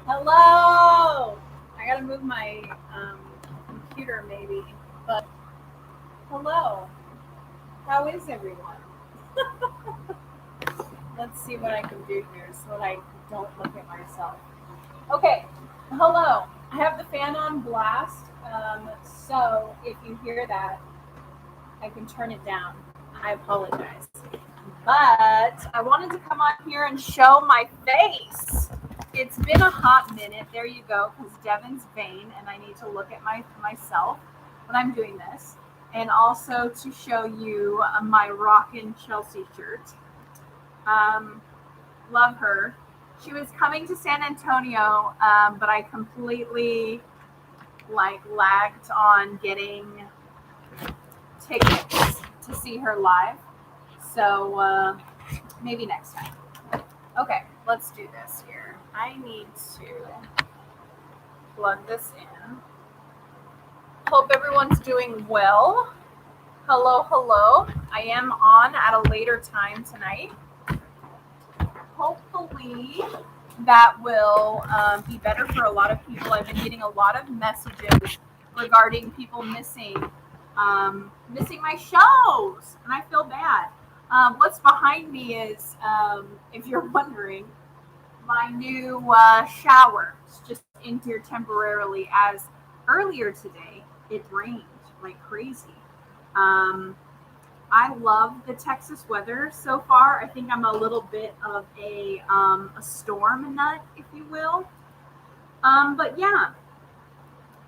Hello! I gotta move my computer maybe, but hello. How is everyone? Let's see what I can do here so that I don't look at myself. Okay, hello. I have the fan on blast, so if you hear that, I can turn it down. I apologize. But I wanted to come on here and show my face. It's been a hot minute. There you go, because Devan's vain, and I need to look at myself when I'm doing this. And also to show you my Rockin' Chelsea shirt. Love her. She was coming to San Antonio, but I completely lagged on getting tickets to see her live. So maybe next time. Okay, let's do this here. I need to plug this in. Hope everyone's doing well. Hello, hello. I am on at a later time tonight. Hopefully that will be better for a lot of people. I've been getting a lot of messages regarding people missing my shows, and I feel bad. What's behind me is, if you're wondering, my new shower. It's just in here temporarily, as earlier today it rained like crazy. I love the Texas weather so far. I think I'm a little bit of a storm nut, if you will. But yeah,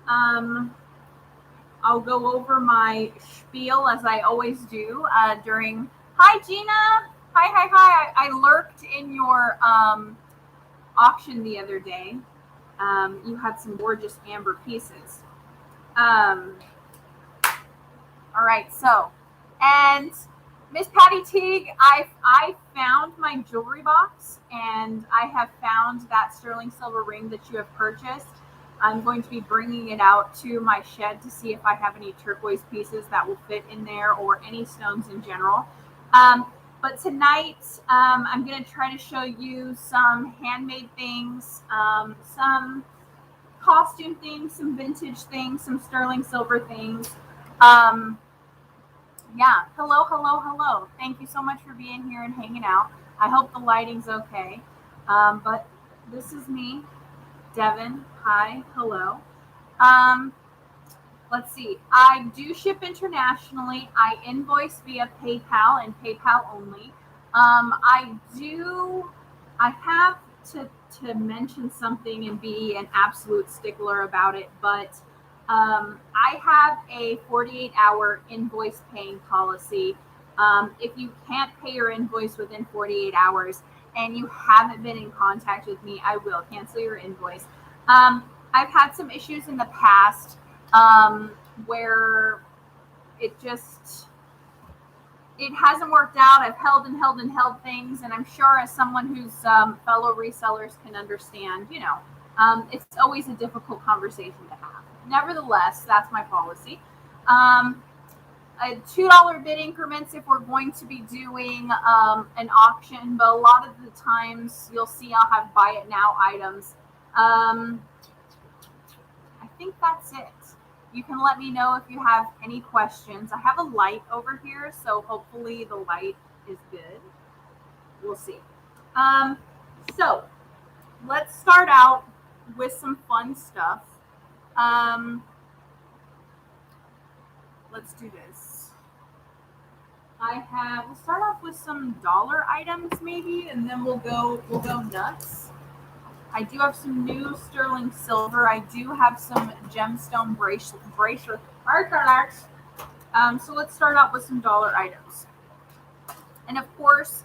I'll go over my spiel as I always do during. Hi, Gina. Hi. I lurked in your auction the other day. You had some gorgeous amber pieces. All right, so, and Miss Patty Teague, I found my jewelry box, and I have found that sterling silver ring that you have purchased. I'm going to be bringing it out to my shed to see if I have any turquoise pieces that will fit in there, or any stones in general. But tonight, I'm going to try to show you some handmade things, some costume things, some vintage things, some sterling silver things. Yeah, hello. Thank you so much for being here and hanging out. I hope the lighting's okay. But this is me, Devan. Hi, hello. Um, let's see. I do ship internationally. I invoice via PayPal and PayPal only. I have to mention something and be an absolute stickler about it, but I have a 48-hour invoice paying policy. If you can't pay your invoice within 48 hours and you haven't been in contact with me, I will cancel your invoice. I've had some issues in the past where it hasn't worked out. I've held things, and I'm sure as someone whose fellow resellers can understand, it's always a difficult conversation to have. Nevertheless, that's my policy. $2 bid increments if we're going to be doing an auction, but a lot of the times you'll see I'll have buy it now items. I think that's it. You can let me know if you have any questions. I have a light over here, so hopefully the light is good. We'll see. So let's start out with some fun stuff. Let's do this. We'll start off with some dollar items maybe, and then we'll go nuts. I do have some new sterling silver. I do have some gemstone bracelet. So let's start out with some dollar items. And of course,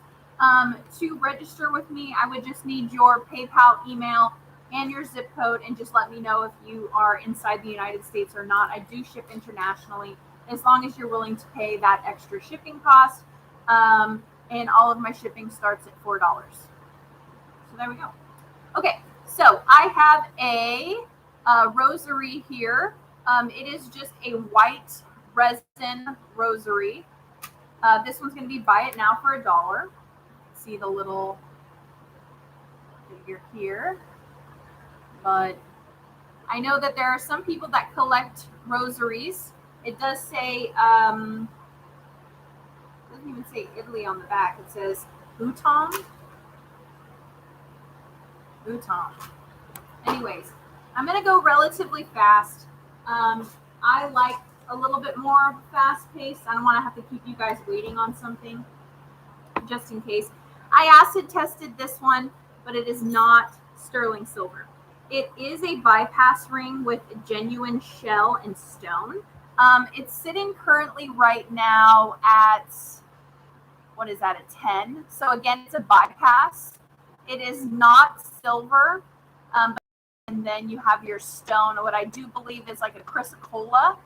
to register with me, I would just need your PayPal email and your zip code, and just let me know if you are inside the United States or not. I do ship internationally, as long as you're willing to pay that extra shipping cost. And all of my shipping starts at $4. So there we go. Okay, so I have a rosary here. It is just a white resin rosary. This one's going to be buy it now for $1. See the little figure here. but I know that there are some people that collect rosaries. It does say, doesn't even say Italy on the back. It says Bhutan. Bhutan. Anyways, I'm going to go relatively fast. I like a little bit more fast pace. I don't want to have to keep you guys waiting on something, just in case. I acid tested this one, but it is not sterling silver. It is a bypass ring with genuine shell and stone. It's sitting currently right now at, what is that, a 10? So again, it's a bypass. It is not silver. And then you have your stone, what I do believe is like a chrysocolla.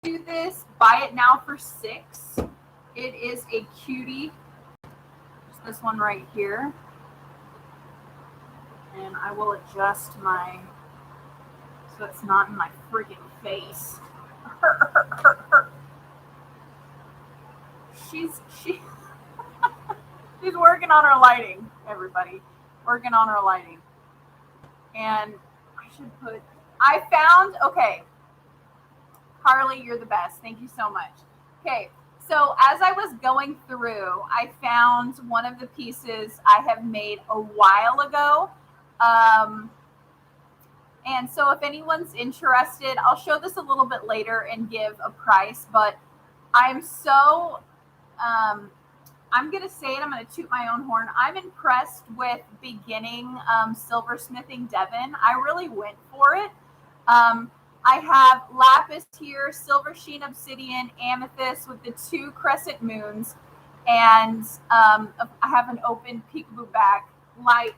Do this, buy it now for $6. It is a cutie. Just this one right here. And I will adjust my, so it's not in my freaking face. She's working on her lighting, everybody. Working on her lighting. And I found, okay, Carly, you're the best. Thank you so much. Okay, so as I was going through, I found one of the pieces I have made a while ago. And so if anyone's interested, I'll show this a little bit later and give a price, but I'm so, I'm going to say it, I'm going to toot my own horn. I'm impressed with beginning silversmithing Devan. I really went for it. I have lapis here, silver sheen obsidian, amethyst with the 2 crescent moons, and I have an open peekaboo back. Like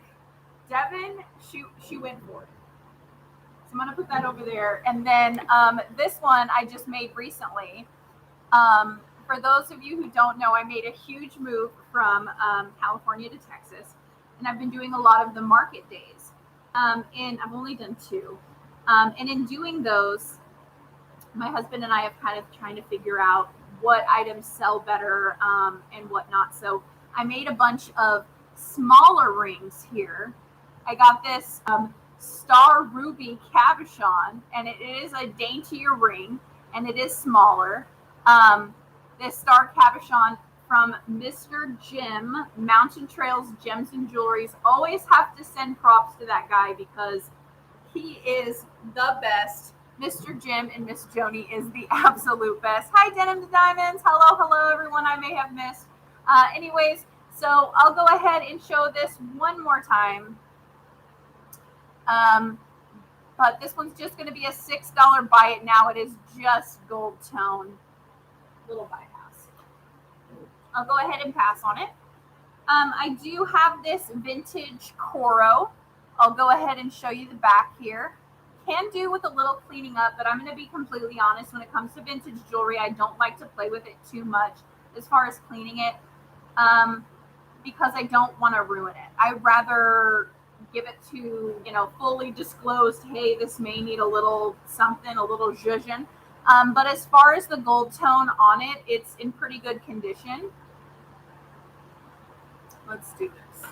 Devan, she went for it. So I'm going to put that over there. And then this one I just made recently. For those of you who don't know, I made a huge move from California to Texas, and I've been doing a lot of the market days. And I've only done 2. And in doing those, my husband and I have kind of trying to figure out what items sell better and what not. So I made a bunch of smaller rings here. I got this Star Ruby Cabochon, and it is a daintier ring, and it is smaller. This Star Cabochon from Mr. Jim, Mountain Trails Gems and Jewelries. Always have to send props to that guy because he is the best. Mr. Jim and Miss Joni is the absolute best. Hi, Denim to Diamonds. Hello, everyone I may have missed. Anyways, so I'll go ahead and show this one more time. But this one's just going to be a $6 buy it now. It is just gold tone. Little bypass. I'll go ahead and pass on it. I do have this vintage Coro. I'll go ahead and show you the back here. Can do with a little cleaning up, but I'm going to be completely honest. When it comes to vintage jewelry, I don't like to play with it too much as far as cleaning it because I don't want to ruin it. I'd rather give it to, fully disclosed, hey, this may need a little something, a little zhuzhin. But as far as the gold tone on it, it's in pretty good condition. Let's do this.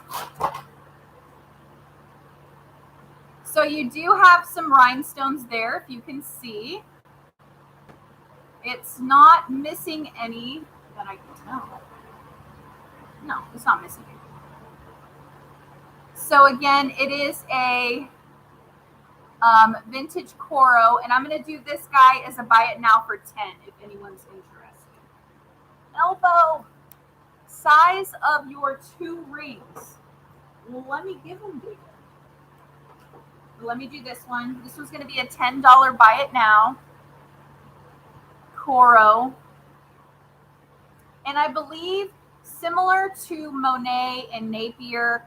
So you do have some rhinestones there, if you can see. It's not missing any that I can tell. No, it's not missing any. So again, it is a vintage Coro, and I'm going to do this guy as a buy it now for 10 if anyone's interested. Elbow, size of your 2 rings. Well, let me give them bigger. Let me do this one. This one's going to be a $10 buy it now. Coro. And I believe similar to Monet and Napier,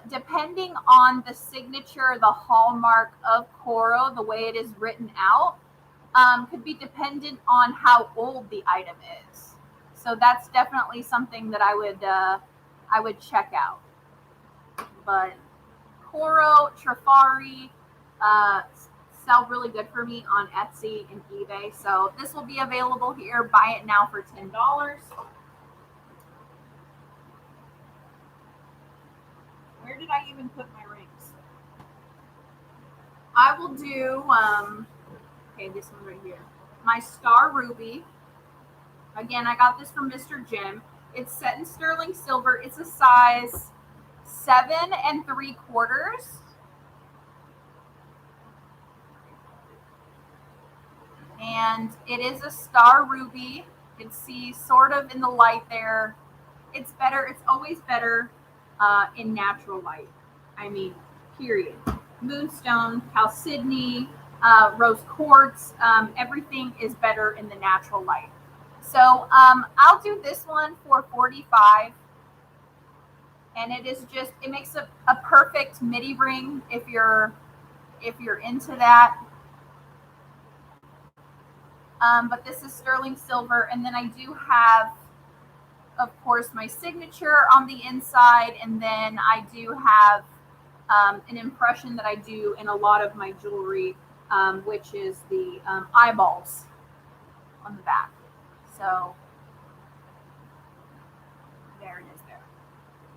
depending on the signature, the hallmark of Coro, the way it is written out, could be dependent on how old the item is. So that's definitely something that I would check out. But Coro, Trifari sell really good for me on Etsy and eBay. So this will be available here. Buy it now for $10. Where did I even put my rings? I will do, okay, this one right here. My Star Ruby. Again, I got this from Mr. Jim. It's set in sterling silver. It's a size 7 3/4. And it is a Star Ruby. You can see sort of in the light there. It's better. It's always better in natural light. I mean, period. Moonstone, chalcedony, rose quartz, everything is better in the natural light. So I'll do this one for 45. And it is just, it makes a perfect midi ring if you're into that. But this is sterling silver, and then I do have, of course, my signature on the inside, and then I do have an impression that I do in a lot of my jewelry, which is the eyeballs on the back. So there it is there.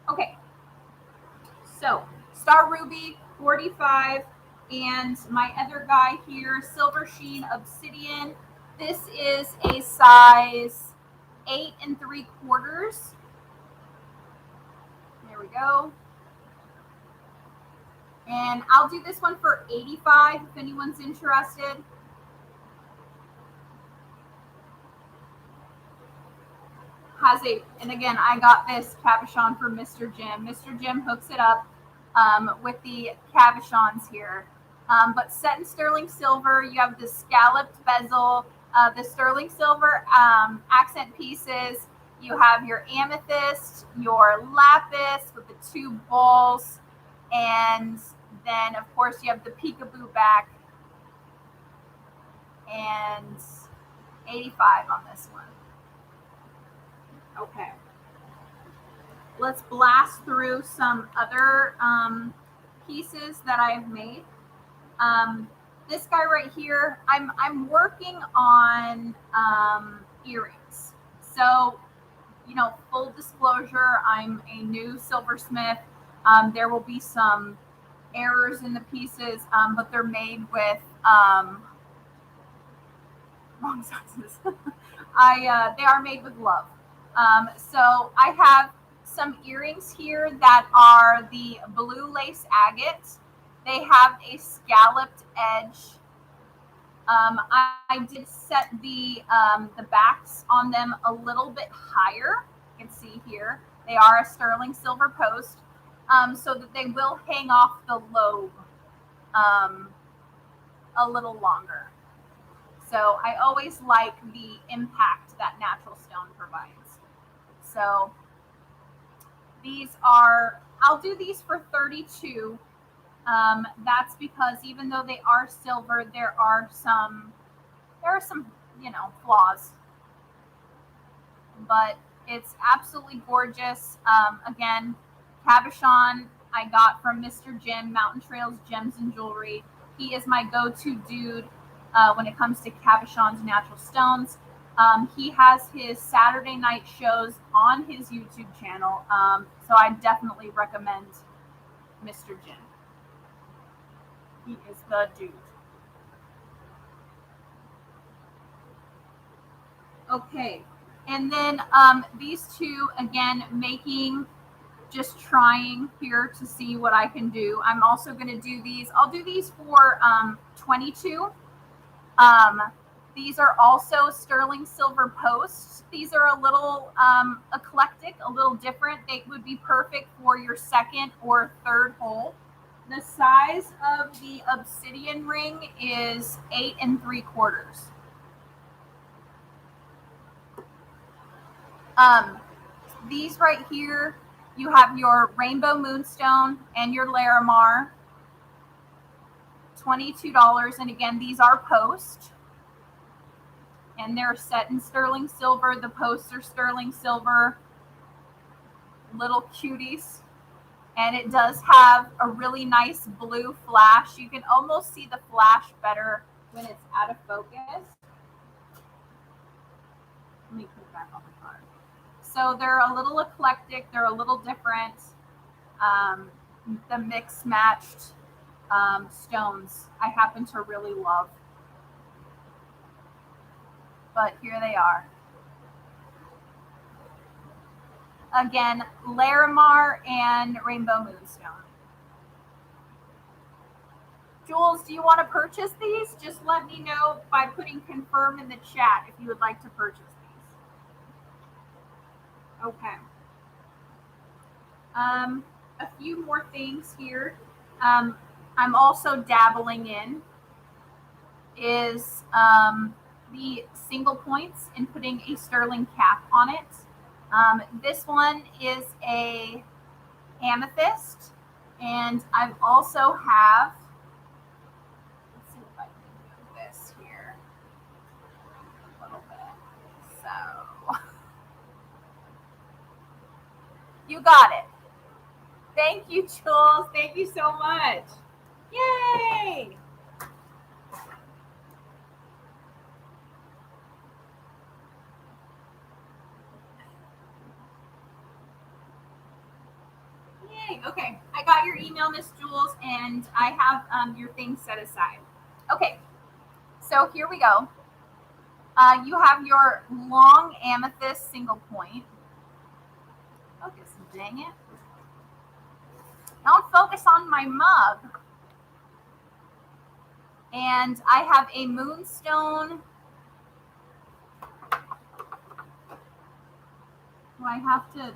Okay, so Star Ruby 45, and my other guy here, Silver Sheen Obsidian. This is a size 8 3/4. There we go. And I'll do this one for 85 if anyone's interested. And again, I got this cabochon from Mr. Jim. Mr. Jim hooks it up with the cabochons here. But set in sterling silver, you have the scalloped bezel, the sterling silver accent pieces. You have your amethyst, your lapis with the 2 balls, and then of course you have the peekaboo back, and 85 on this one. Okay. Let's blast through some other pieces that I've made. This guy right here, I'm working on earrings. So, you know, full disclosure, I'm a new silversmith. There will be some errors in the pieces, but they're made with wrong sizes. They are made with love. So I have some earrings here that are the blue lace agate. They have a scalloped edge. I did set the backs on them a little bit higher. You can see here they are a sterling silver post, so that they will hang off the lobe a little longer. So I always like the impact that natural stone provides. So these are, I'll do these for 32. That's because even though they are silver, there are some, you know, flaws. But it's absolutely gorgeous. Again, cabochon I got from Mr. Jim, Mountain Trails Gems and Jewelry. He is my go-to dude when it comes to cabochons, natural stones. He has his Saturday night shows on his YouTube channel, so I definitely recommend Mr. Jim. He is the dude. Okay, and then these two, again, just trying here to see what I can do. I'm also going to do these. I'll do these for 22. These are also sterling silver posts. These are a little eclectic, a little different. They would be perfect for your second or third hole. The size of the obsidian ring is 8 3/4. These right here, you have your rainbow moonstone and your Larimar, $22. And again, these are post, and they're set in sterling silver. The posts are sterling silver, little cuties. And it does have a really nice blue flash. You can almost see the flash better when it's out of focus. Let me put it back on the card. So they're a little eclectic. They're a little different. The mix matched stones I happen to really love. But here they are. Again, Larimar and Rainbow Moonstone. Jules, do you want to purchase these? Just let me know by putting confirm in the chat if you would like to purchase these. Okay. A few more things here. I'm also dabbling in is the single points and putting a sterling cap on it. This one is a amethyst, and I also have, let's see if I can do this here a little bit. So you got it. Thank you, Jules. Thank you so much. Yay! Yay. Okay, I got your email, Miss Jules, and I have your thing set aside. Okay, so here we go. You have your long amethyst single point. Focus, dang it. Don't focus on my mug. And I have a moonstone. Do I have to?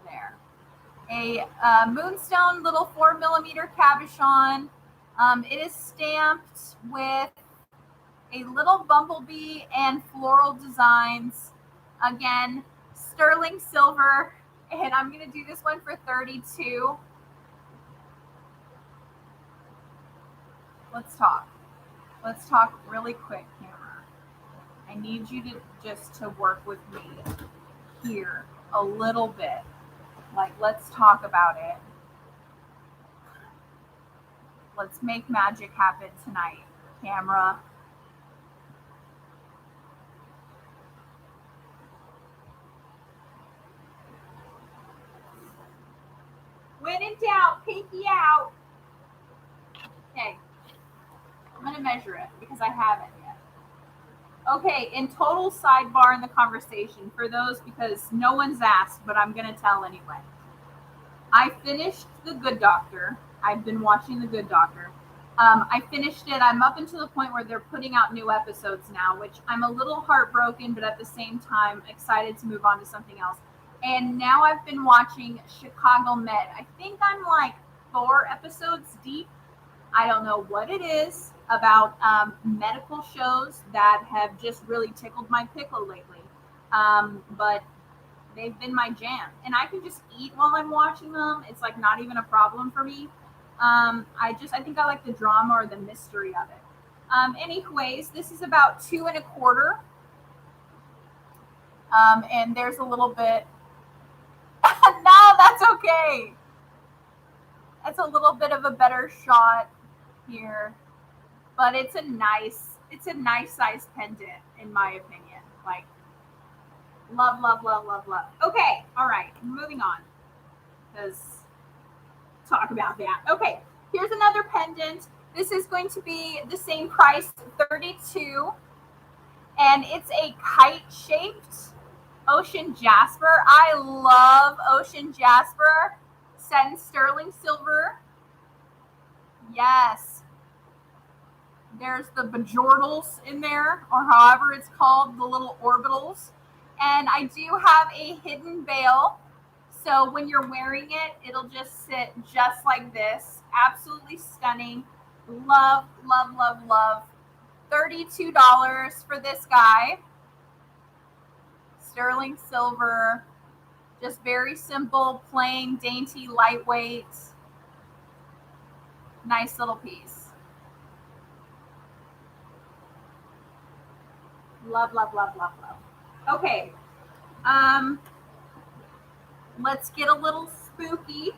There. A moonstone little 4mm cabochon. It is stamped with a little bumblebee and floral designs. Again, sterling silver. And I'm going to do this one for $32. Let's talk. Let's talk really quick, camera. I need you to just to work with me here a little bit. Like, let's talk about it. Let's make magic happen tonight, camera. When in doubt, pinky out. Okay. I'm going to measure it because I haven't yet. Okay, in total sidebar in the conversation for those, because no one's asked, but I'm going to tell anyway. I finished The Good Doctor. I've been watching The Good Doctor. I finished it. I'm up until the point where they're putting out new episodes now, which I'm a little heartbroken, but at the same time excited to move on to something else. And now I've been watching Chicago Med. I think I'm like 4 episodes deep. I don't know what it is about medical shows that have just really tickled my pickle lately. But they've been my jam. And I can just eat while I'm watching them. It's like not even a problem for me. I think I like the drama or the mystery of it. Anyways, this is about 2 1/4. And there's a little bit. No, that's okay. That's a little bit of a better shot here, but it's a nice size pendant in my opinion. Like, love. Okay, all right, moving on, because talk about that. Okay, here's another pendant. This is going to be the same price, $32, and it's a kite shaped ocean jasper. I love ocean jasper, set in sterling silver. Yes. There's the bejortles in there, or however it's called, the little orbitals. And I do have a hidden veil. So when you're wearing it, it'll just sit just like this. Absolutely stunning. Love. $32 for this guy. Sterling silver. Just very simple, plain, dainty, lightweight. Nice little piece. Love. Okay. Let's get a little spooky.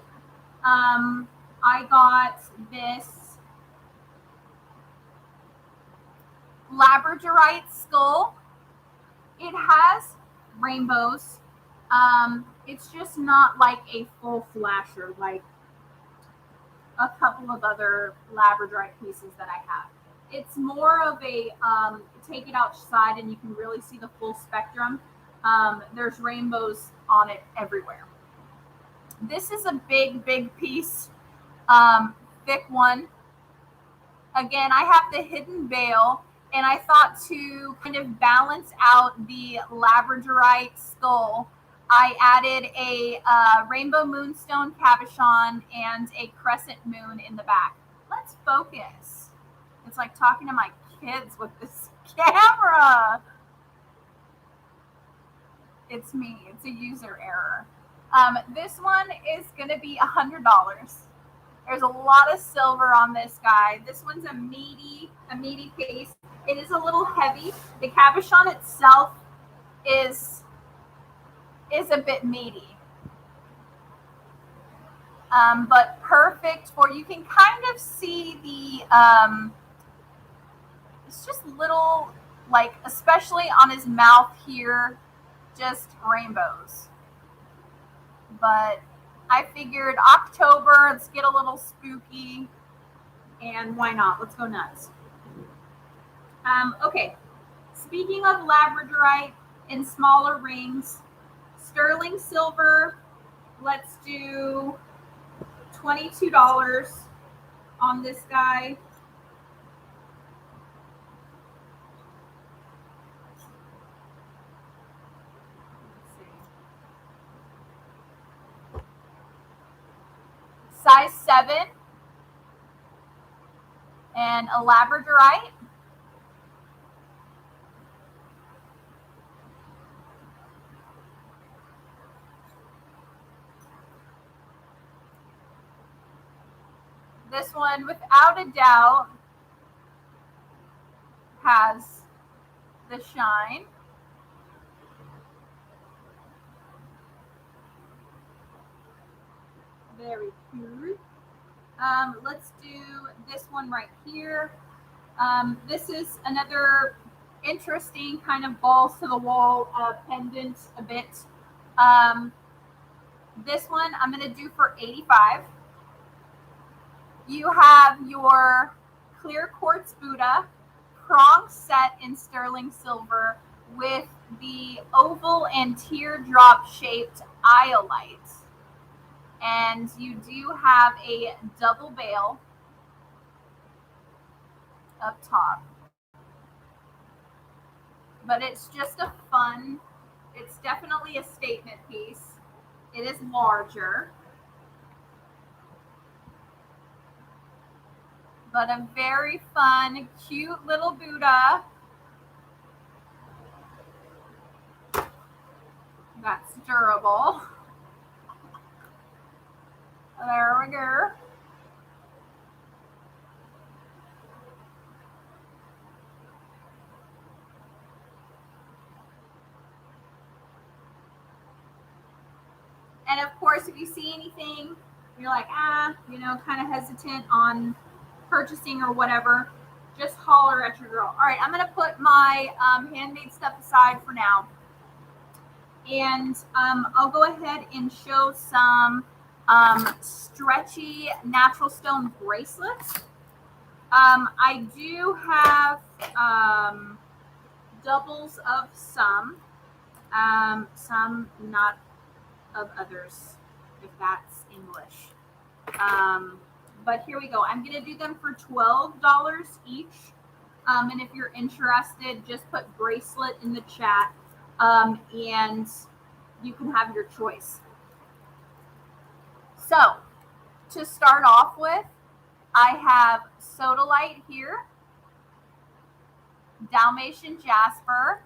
I got this Labradorite Skull. It has rainbows. It's just not like a full flasher like a couple of other Labradorite pieces that I have. It's more of a take it outside and you can really see the full spectrum. There's rainbows on it everywhere. This is a big, big piece, thick one. Again, I have the hidden veil, and I thought to kind of balance out the Labradorite skull, I added a rainbow moonstone cabochon and a crescent moon in the back. Let's focus. It's like talking to my kids with this camera. It's me. It's a user error. This one is going to be $100. There's a lot of silver on this guy. This one's a meaty piece. It is a little heavy. The cabochon itself is a bit meaty. But perfect for, you can kind of see the, it's just little, like, especially on his mouth here, just rainbows. But I figured October, let's get a little spooky, and why not? Let's go nuts. Okay, speaking of Labradorite in smaller rings, sterling silver, let's do $22 on this guy. Size 7 and a Labradorite. This one, without a doubt, has the shine. Very cute. Let's do this one right here. This is another interesting kind of balls to the wall pendant a bit. This one I'm going to do for $85. You have your clear quartz Buddha, prong set in sterling silver with the oval and teardrop shaped iolite. And you do have a double bail up top. But it's just a fun, it's definitely a statement piece. It is larger. But a very fun, cute little Buddha. That's durable. There we go. And of course, if you see anything, you're like, kind of hesitant on purchasing or whatever, just holler at your girl. All right, I'm going to put my handmade stuff aside for now. And I'll go ahead and show some stretchy natural stone bracelets. I do have doubles of some not of others, if that's English. But here we go. I'm going to do them for $12 each. And if you're interested, just put bracelet in the chat, and you can have your choice. So, to start off with, I have Sodalite here, Dalmatian Jasper,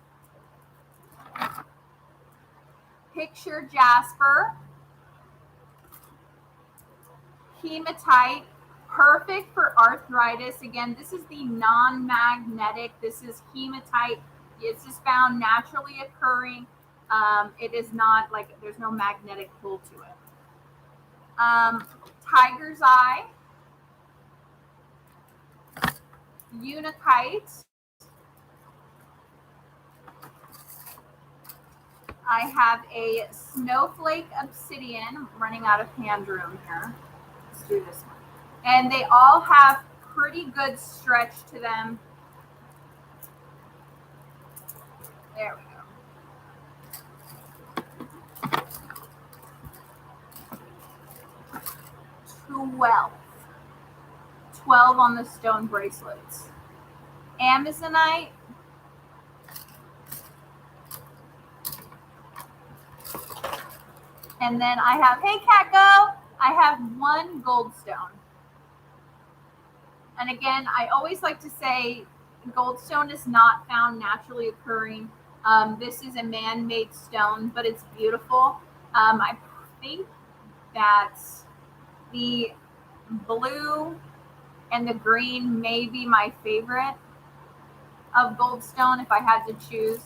Picture Jasper, Hematite, perfect for arthritis. Again, this is the non-magnetic. This is hematite. It's just found naturally occurring. It is not like, there's no magnetic pull to it. Tiger's Eye, Unikite. I have a Snowflake Obsidian. I'm running out of hand room here. Let's do this one. And they all have pretty good stretch to them. There we go. 12 on the stone bracelets. Amazonite. And then I have, hey Cat Go, I have 1 goldstone. And again, I always like to say goldstone is not found naturally occurring. This is a man-made stone, but it's beautiful. I think that the blue and the green may be my favorite of goldstone if I had to choose.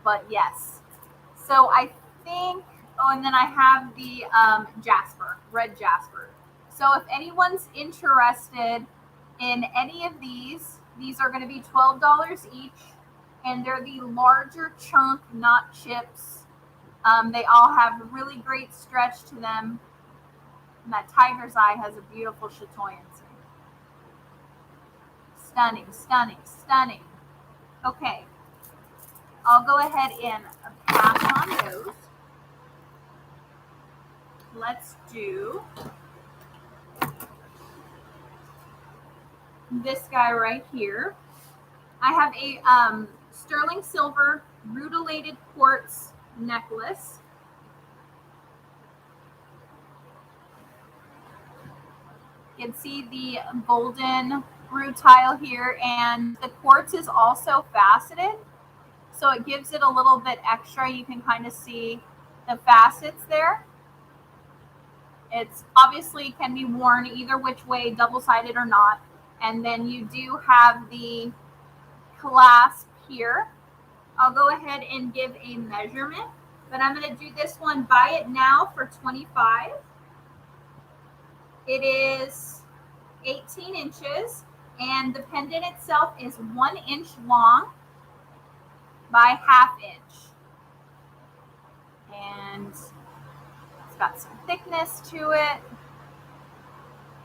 But yes. So I think, oh, and then I have the Jasper, red Jasper. So if anyone's interested in any of these are going to be $12 each, and they're the larger chunk, not chips. They all have really great stretch to them. And that tiger's eye has a beautiful chatoyancy. Stunning, stunning, stunning. Okay, I'll go ahead and pass on those. Let's do this guy right here. I have a sterling silver rutilated quartz necklace. You can see the golden rutile here, and the quartz is also faceted, so it gives it a little bit extra. You can kind of see the facets there. It's obviously can be worn either which way, double-sided or not. And then you do have the clasp here. I'll go ahead and give a measurement, but I'm going to do this one buy it now for $25. It is 18 inches, and the pendant itself is 1 inch long by ½ inch. And it's got some thickness to it.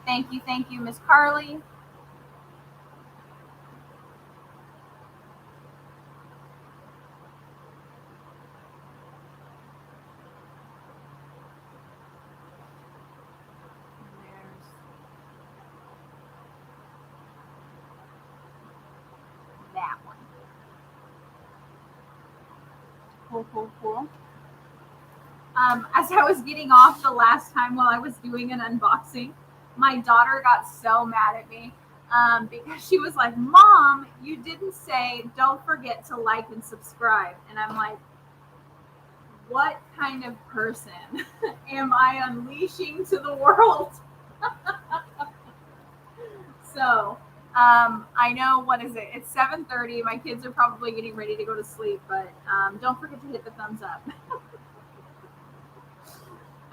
Thank you, Miss Carly. That one. Cool. As I was getting off the last time while I was doing an unboxing, my daughter got so mad at me because she was like, Mom, you didn't say don't forget to like and subscribe. And I'm like, what kind of person am I unleashing to the world? So I know, what is it? It's 7:30. My kids are probably getting ready to go to sleep, but don't forget to hit the thumbs up.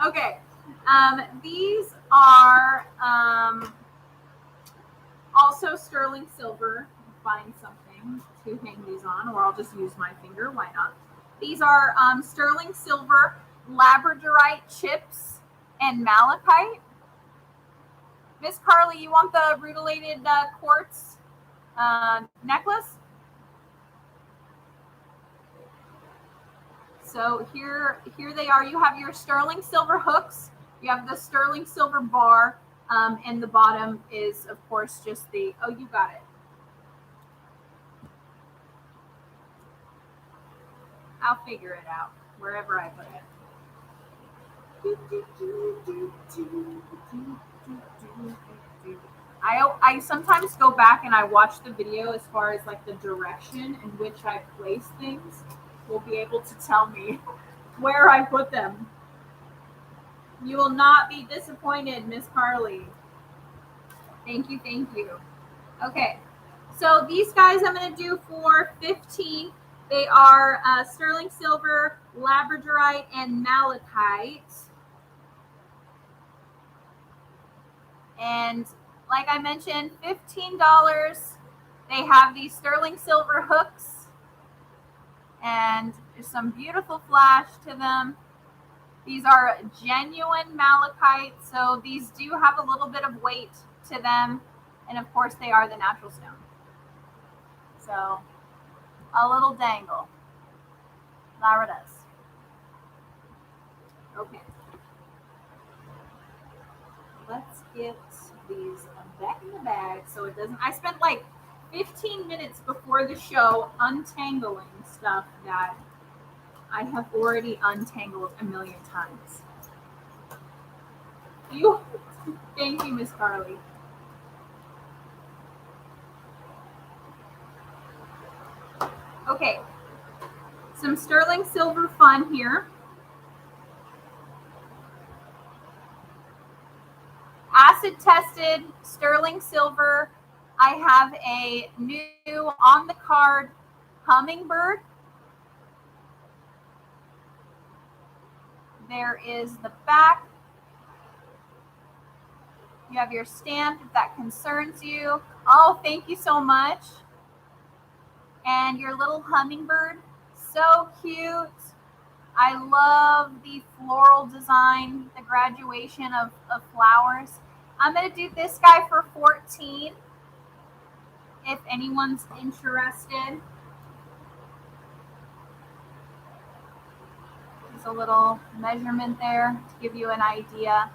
Okay. These are also sterling silver. Find something to hang these on, or I'll just use my finger. Why not? These are sterling silver Labradorite chips and malachite. Miss Carly, you want the rutilated quartz necklace? So here they are. You have your sterling silver hooks. You have the sterling silver bar, and the bottom is, of course, just the, oh, you got it. I'll figure it out wherever I put it. I sometimes go back and I watch the video as far as like the direction in which I place things will be able to tell me where I put them. You will not be disappointed, Miss Carly. Thank you. Okay, so these guys I'm going to do for $15. They are sterling silver, labradorite, and malachite. And like I mentioned, $15. They have these sterling silver hooks, and there's some beautiful flash to them. These are genuine malachite, so these do have a little bit of weight to them, and of course they are the natural stone. So a little dangle. There it is. Okay. Let's get these back in the bag so it doesn't. I spent like 15 minutes before the show untangling stuff that I have already untangled a million times. Thank you, Miss Carly. Okay, some sterling silver fun here. Acid tested sterling silver. I have a new on the card Hummingbird. There is the back. You have your stamp if that concerns you. Oh, thank you so much. And your little hummingbird. So cute. I love the floral design, the graduation of flowers. I'm going to do this guy for 14 if anyone's interested. There's a little measurement there to give you an idea.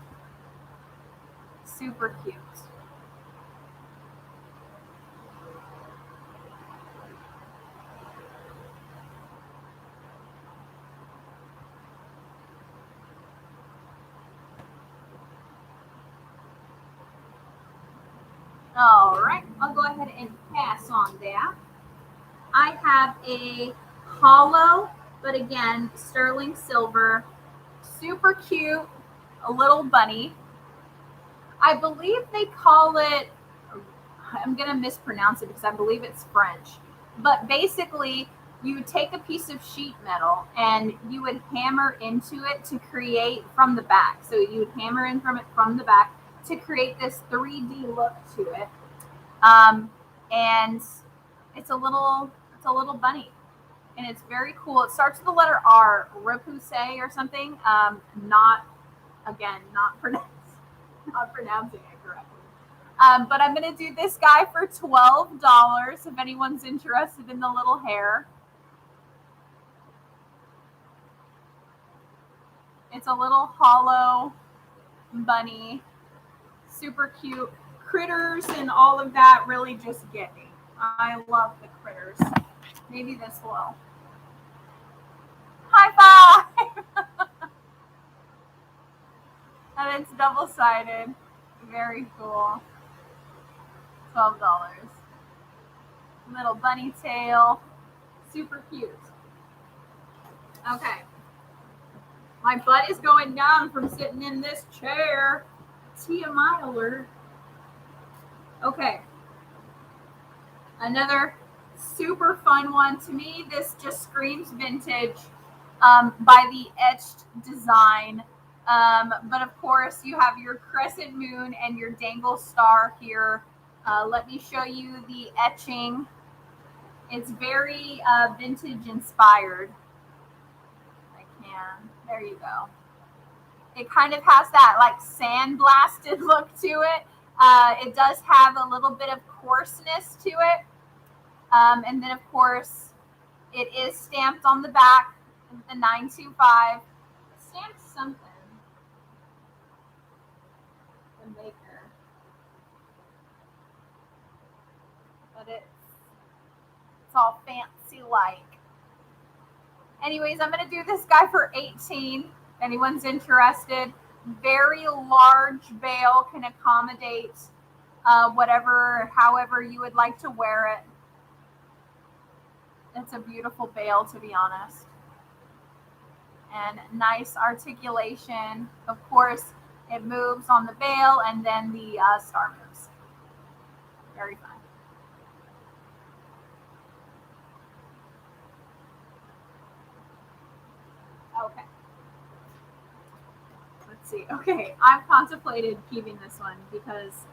Super cute. All right, I'll go ahead and pass on that. I have a hollow, but again, sterling silver, super cute, a little bunny. I believe they call it, I'm going to mispronounce it because I believe it's French, but basically you would take a piece of sheet metal and you would hammer into it to create from the back. So you would hammer in from the back to create this 3D look to it. And it's a little bunny, and it's very cool. It starts with the letter R, repousse or something. Not pronouncing it correctly. But I'm going to do this guy for $12 if anyone's interested in the little hair. It's a little hollow bunny, super cute. Critters and all of that really just get me. I love the critters. Maybe this will. High five! And it's double-sided. Very cool. $12. Little bunny tail. Super cute. Okay. My butt is going down from sitting in this chair. TMI alert. Okay. Another super fun one. To me, this just screams vintage by the etched design. But of course, you have your crescent moon and your dangle star here. Let me show you the etching. It's very vintage inspired. I can. There you go. It kind of has that like sandblasted look to it. It does have a little bit of coarseness to it. And then, of course, it is stamped on the back, the 925. Stamped something. The maker. But it's all fancy-like. Anyways, I'm going to do this guy for 18. If anyone's interested. Very large bail, can accommodate however you would like to wear it. It's a beautiful bail, to be honest. And nice articulation. Of course, it moves on the bail and then the star moves. Very fun. Okay. Let's see. Okay, I've contemplated keeping this one because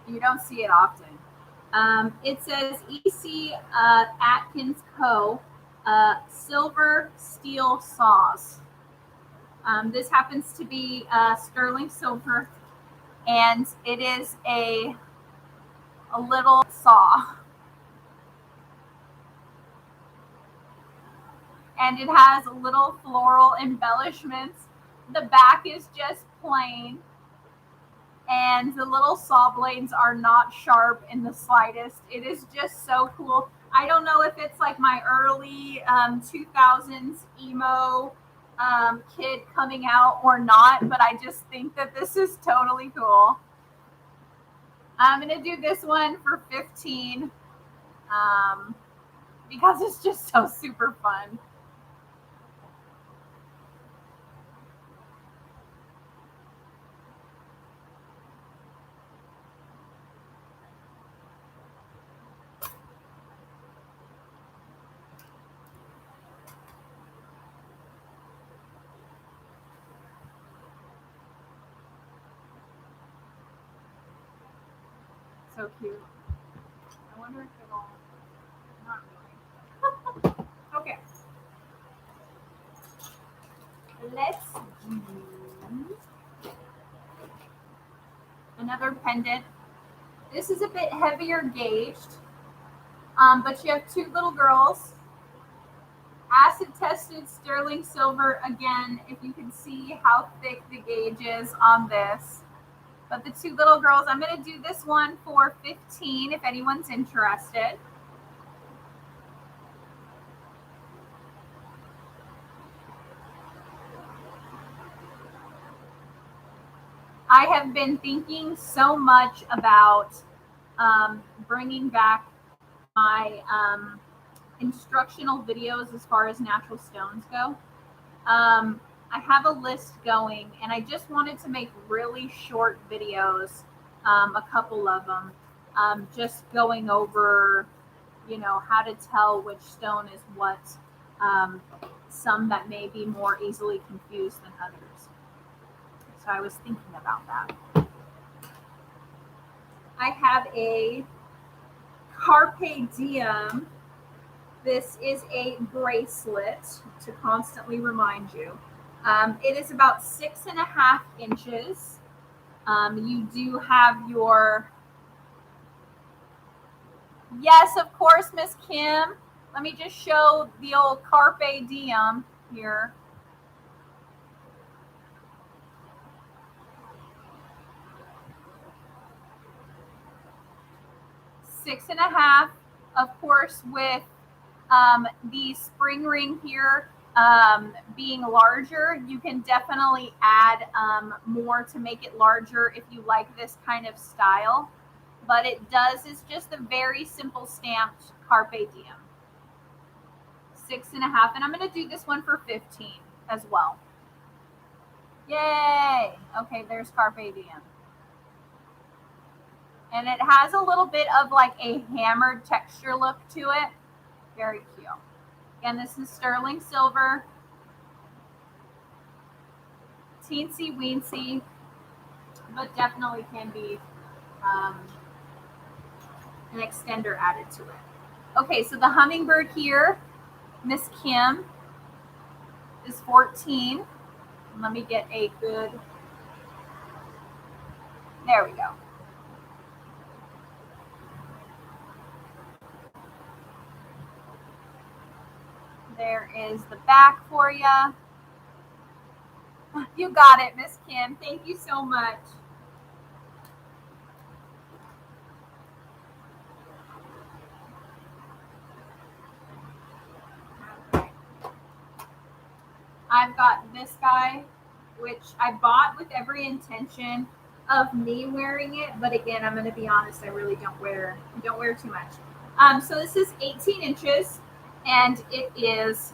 you don't see it often. It says E.C. Atkins Co. Silver steel saws. This happens to be sterling silver, and it is a little saw. And it has little floral embellishments. The back is just plain, and the little saw blades are not sharp in the slightest. It is just so cool. I don't know if it's like my early 2000s emo kid coming out or not, but I just think that this is totally cool. I'm gonna do this one for 15 because it's just so super fun. So cute. I wonder if it'll, not really. Okay. Let's do another pendant. This is a bit heavier gauged, but you have two little girls. Acid tested sterling silver again, if you can see how thick the gauge is on this. But the two little girls, I'm going to do this one for 15 if anyone's interested. I have been thinking so much about bringing back my instructional videos as far as natural stones go. I have a list going, and I just wanted to make really short videos, a couple of them, just going over, how to tell which stone is what, some that may be more easily confused than others. So I was thinking about that. I have a Carpe Diem. This is a bracelet to constantly remind you. It is about 6.5 inches. You do have your, yes, of course, Miss Kim. Let me just show the old Carpe Diem here. Six and a half, of course, with the spring ring here being larger. You can definitely add more to make it larger if you like this kind of style. But it does, it's just a very simple stamped Carpe Diem. 6.5, and I'm going to do this one for 15 as well. Yay! Okay, there's Carpe Diem. And it has a little bit of like a hammered texture look to it. Very cute. Again, this is sterling silver. Teensy weensy, but definitely can be an extender added to it. Okay, so the hummingbird here, Miss Kim, is 14. Let me get a good, there we go. There is the back for you. You got it, Miss Kim. Thank you so much. I've got this guy, which I bought with every intention of me wearing it, but again, I'm going to be honest, I really don't wear too much. So this is 18 inches, and it is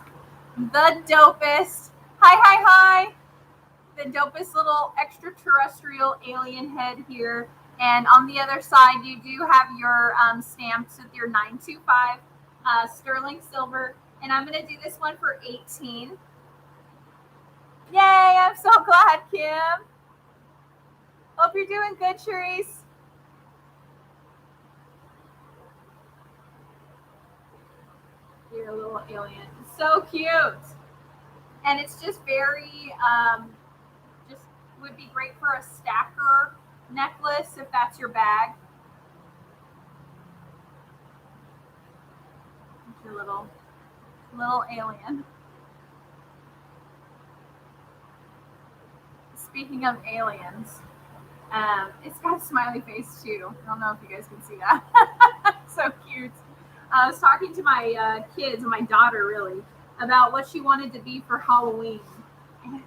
the dopest. Hi. The dopest little extraterrestrial alien head here. And on the other side, you do have your stamps with your 925 sterling silver. And I'm going to do this one for 18. Yay, I'm so glad, Kim. Hope you're doing good, Charisse. You're a little alien. So cute. And it's just very, just would be great for a stacker necklace if that's your bag. It's your little alien. Speaking of aliens, it's got a smiley face too. I don't know if you guys can see that. So cute. I was talking to my kids, my daughter really, about what she wanted to be for Halloween.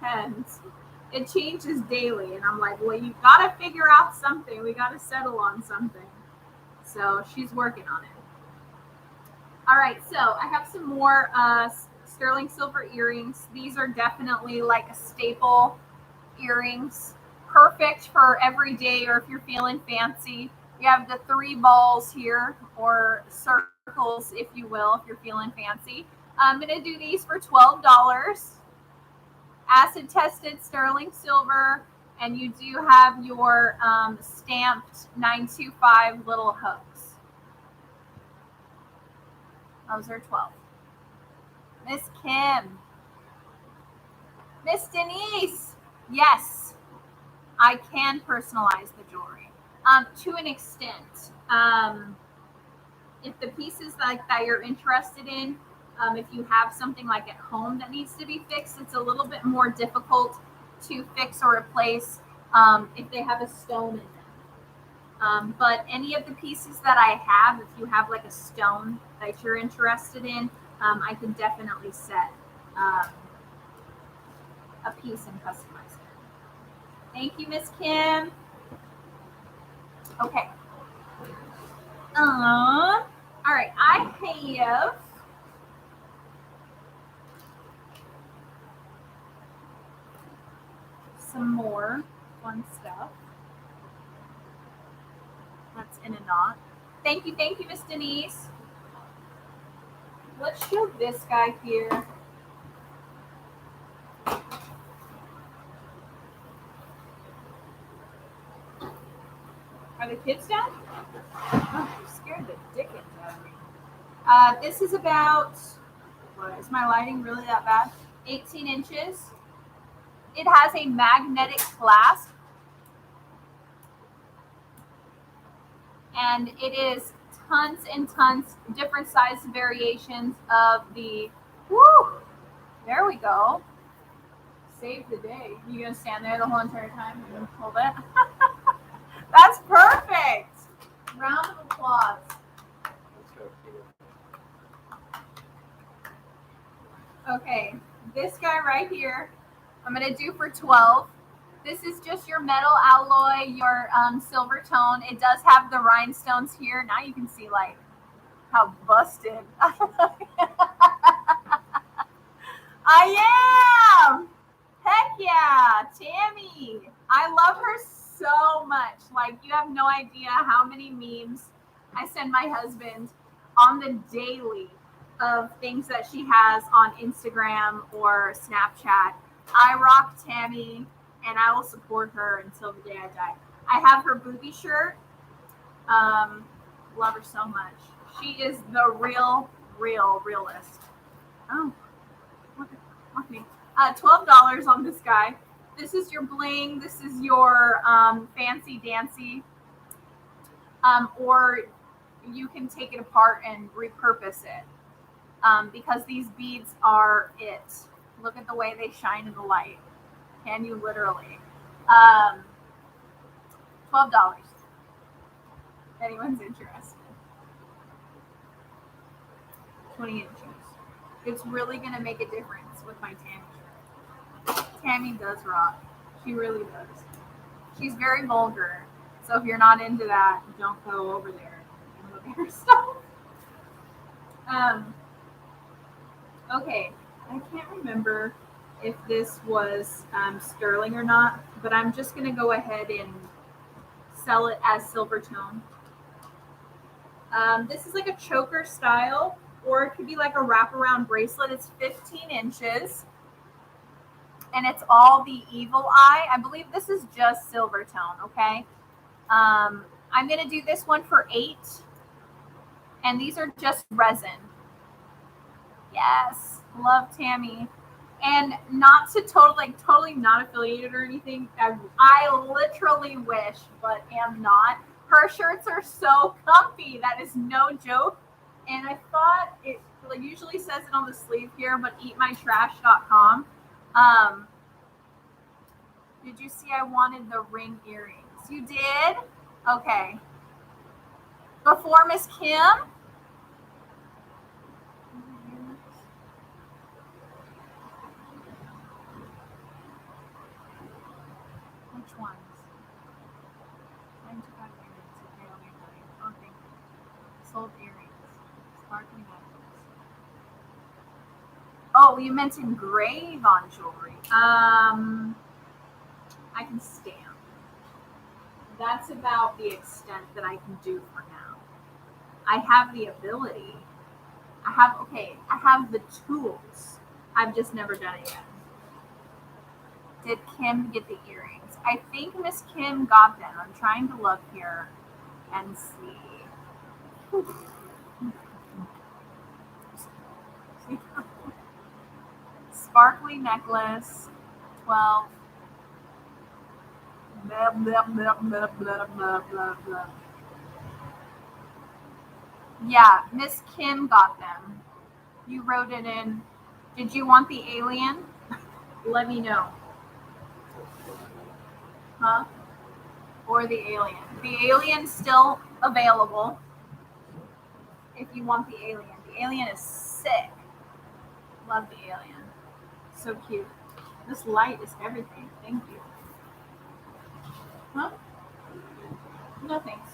And it changes daily. And I'm like, well, you got to figure out something. We got to settle on something. So she's working on it. All right, so I have some more sterling silver earrings. These are definitely like a staple earrings. Perfect for every day or if you're feeling fancy. We have the 3 balls here, or circles, if you will, if you're feeling fancy. I'm going to do these for $12. Acid tested sterling silver, and you do have your stamped 925 little hooks. Those are 12. Miss Kim. Miss Denise. Yes, I can personalize the jewelry to an extent. If the pieces like that you're interested in, if you have something like at home that needs to be fixed, it's a little bit more difficult to fix or replace if they have a stone in them. But any of the pieces that I have, if you have like a stone that you're interested in, I can definitely set a piece and customize it. Thank you, Miss Kim. Okay. All right, I have some more fun stuff. That's in a knot. Thank you, Miss Denise. Let's show this guy here. Are the kids down? Oh, you scared the dickens out of me. This is about, what, is my lighting really that bad? 18 inches. It has a magnetic clasp. And it is tons and tons, different size variations of the, woo, there we go. Save the day. You gonna stand there the whole entire time and hold it? That's perfect. Round of applause. Okay, this guy right here, I'm gonna do for 12. This is just your metal alloy, your silver tone. It does have the rhinestones here. Now you can see like how busted I am. Heck yeah, Tammy. I love her so much. Like, you have no idea how many memes I send my husband on the daily of things that she has on Instagram or Snapchat. I rock Tammy, and I will support her until the day I die. I have her booby shirt. Love her so much. She is the realist. Oh, look at me. $12 on this guy. This is your bling. This is your fancy dancy. Or you can take it apart and repurpose it. Because these beads are it. Look at the way they shine in the light. Can you literally? $12. If anyone's interested. 20 inches. It's really going to make a difference with my Tammy shirt. Tammy does rock. She really does. She's very vulgar. So if you're not into that, don't go over there and look at her stuff. Okay. I can't remember if this was sterling or not, but I'm just going to go ahead and sell it as silver tone. This is like a choker style, or it could be like a wraparound bracelet. It's 15 inches, and it's all the evil eye. I believe this is just silver tone, okay? I'm going to do this one for $8, and these are just resin. Yes, love Tammy. And not to totally not affiliated or anything. I literally wish, but am not. Her shirts are so comfy. That is no joke. And I thought it usually says it on the sleeve here, but eatmytrash.com. Did you see I wanted the ring earrings? You did? Okay. Before Miss Kim? Which ones? Okay. Sold earrings. Sparkling necklace. Oh, you meant engrave on jewelry. I can stamp. That's about the extent that I can do for now. I have the ability. I have the tools. I've just never done it yet. Did Kim get the earrings? I think Miss Kim got them. I'm trying to look here and see. Sparkly necklace, 12. Blah, blah, blah, blah, blah, blah, blah, blah. Yeah, Miss Kim got them. You wrote it in. Did you want the alien? Let me know. Huh? Or the alien. The alien's still available if you want the alien. The alien is sick. Love the alien. So cute. This light is everything. Thank you. Huh? No thanks.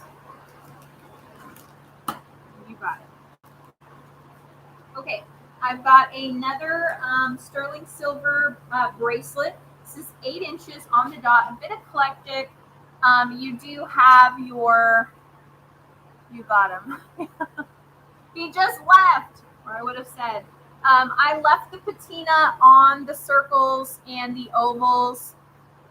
You got it. Okay, I've got another sterling silver bracelet. This is 8 inches on the dot, a bit eclectic. You do have your, you got him. He just left, or I would have said. I left the patina on the circles and the ovals.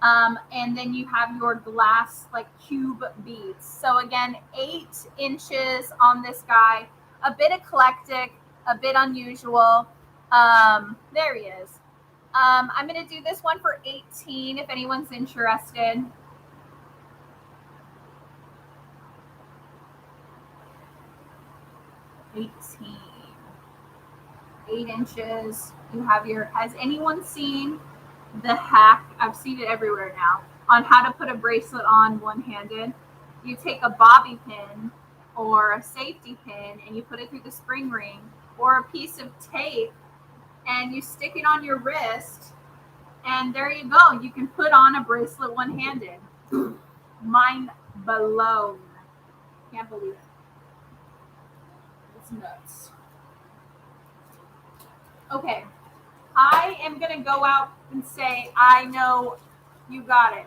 And then you have your glass cube beads. So again, 8 inches on this guy, a bit eclectic, a bit unusual. There he is. I'm going to do this one for 18 if anyone's interested. $18. 8 inches. You have your, has anyone seen the hack? I've seen it everywhere now on how to put a bracelet on one-handed. You take a bobby pin or a safety pin and you put it through the spring ring or a piece of tape and you stick it on your wrist, and there you go. You can put on a bracelet one-handed. Mind blown. Can't believe it. It's nuts. Okay. I am going to go out and say, I know you got it.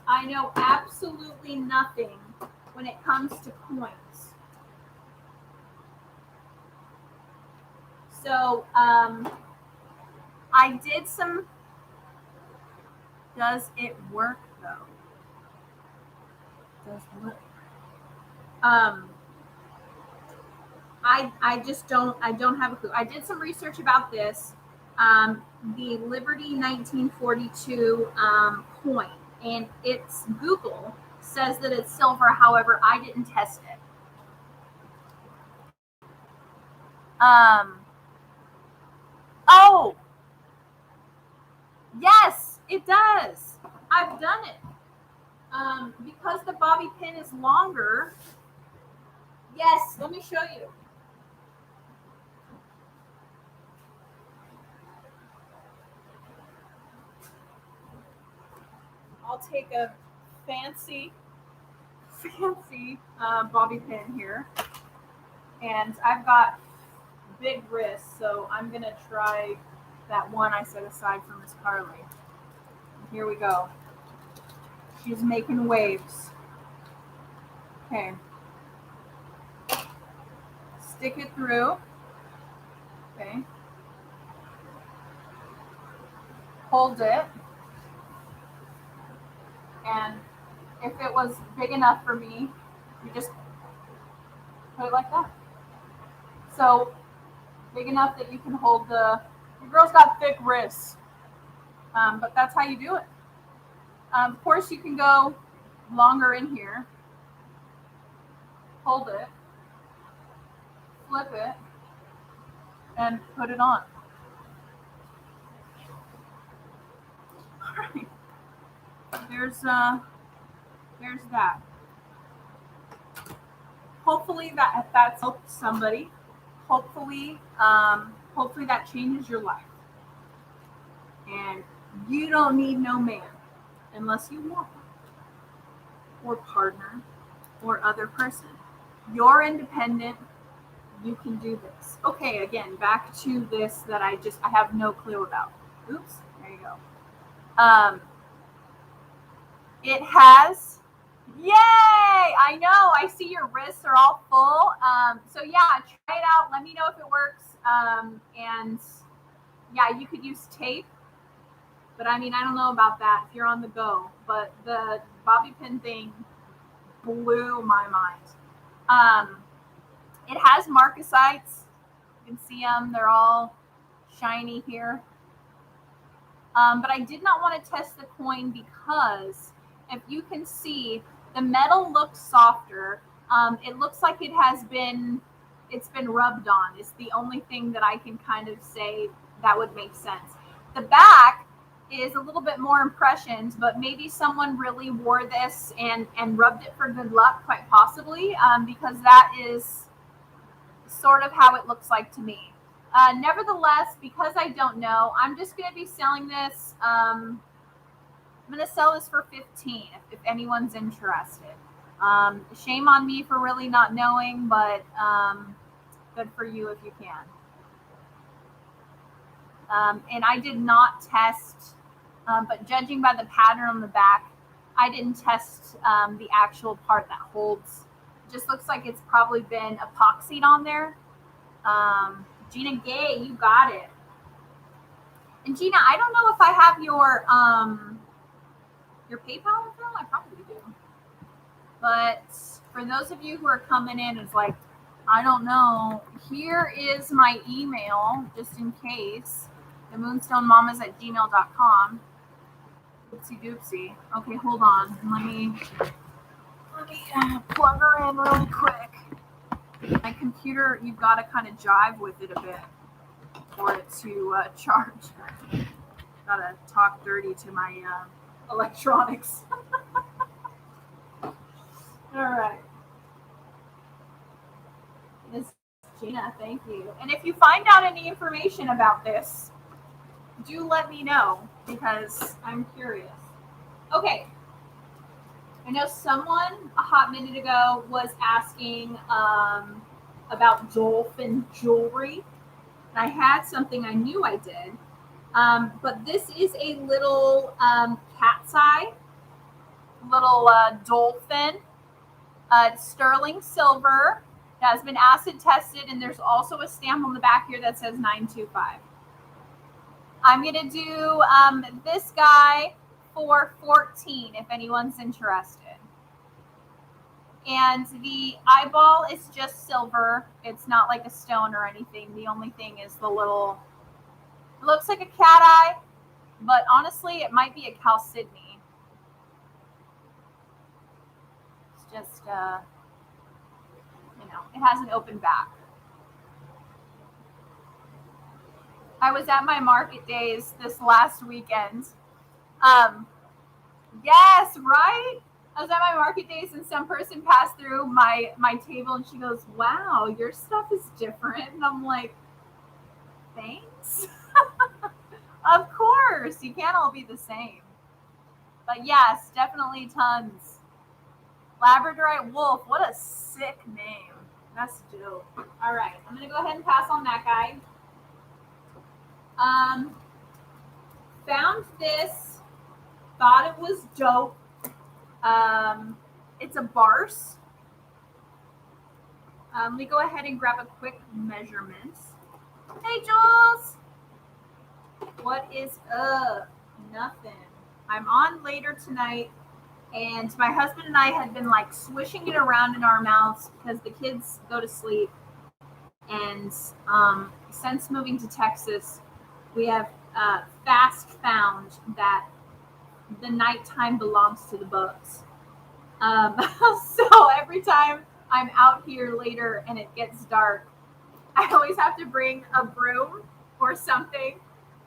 I know absolutely nothing when it comes to coins. So, I did some, does it work though? Does it work? I just don't have a clue. I did some research about this. The Liberty 1942 coin, and it's Google says that it's silver. However, I didn't test it. Oh, yes, it does. I've done it. Because the bobby pin is longer. Yes, let me show you. I'll take a fancy bobby pin here, and I've got big wrists, so I'm gonna try that one I set aside for Miss Carly. Here we go. She's making waves. Okay. Stick it through. Okay. Hold it. And if it was big enough for me, you just put it like that. So big enough that you can hold the The girl's got thick wrists, but that's how you do it. Of course, you can go longer in here. Hold it, flip it, and put it on. All right. There's that. Hopefully that's helped somebody. Hopefully that changes your life. And you don't need no man unless you want one, or partner, or other person. You're independent. You can do this. Okay, again, back to this that I have no clue about. Oops, there you go. It has, yay! I know, I see your wrists are all full. So yeah, try it out. Let me know if it works. And yeah, you could use tape, but I mean, I don't know about that if you're on the go, but the bobby pin thing blew my mind. It has marcasites. You can see them. They're all shiny here. But I did not want to test the coin because if you can see, the metal looks softer. It looks like it's been rubbed on. It's the only thing that I can kind of say that would make sense. The back is a little bit more impressions, but maybe someone really wore this and rubbed it for good luck, quite possibly, because that is sort of how it looks like to me. Nevertheless, because I don't know, I'm just going to be selling this. I'm going to sell this for $15 if anyone's interested. Shame on me for really not knowing, but good for you if you can. And I did not test, but judging by the pattern on the back, I didn't test the actual part that holds. It just looks like it's probably been epoxied on there. Gina Gay, you got it. And Gina, I don't know if I have your PayPal info. I probably do. But for those of you who are coming in, it's like, I don't know. Here is my email, just in case. The moonstonemamas@gmail.com. Oopsie doopsie. Okay, hold on. Let me plug her in really quick. My computer, you've got to kind of jive with it a bit for it to charge. Gotta talk dirty to my electronics. All right. Miss Gina, thank you. And if you find out any information about this, do let me know because I'm curious. Okay. I know someone a hot minute ago was asking about dolphin jewelry. And I had something I knew I did. But this is a little cat's eye, little dolphin. It's sterling silver. It has been acid tested, and there's also a stamp on the back here that says 925. I'm going to do this guy for $14 if anyone's interested. And the eyeball is just silver. It's not like a stone or anything. The only thing is the little, it looks like a cat eye, but honestly, it might be a chalcedony. It's just, it has an open back. I was at my market days this last weekend. Yes, right? I was at my market days and some person passed through my table and she goes, wow, your stuff is different. And I'm like, thanks. Of course, you can't all be the same. But yes, definitely tons. Labradorite Wolf, what a sick name. That's dope. All right, I'm going to go ahead and pass on that guy. Found this, thought it was dope. It's a barse. Let me go ahead and grab a quick measurement. Hey, Jules. What is up? Nothing. I'm on later tonight, and my husband and I had been like swishing it around in our mouths because the kids go to sleep. And since moving to Texas, We have fast found that the nighttime belongs to the bugs. So every time I'm out here later and it gets dark, I always have to bring a broom or something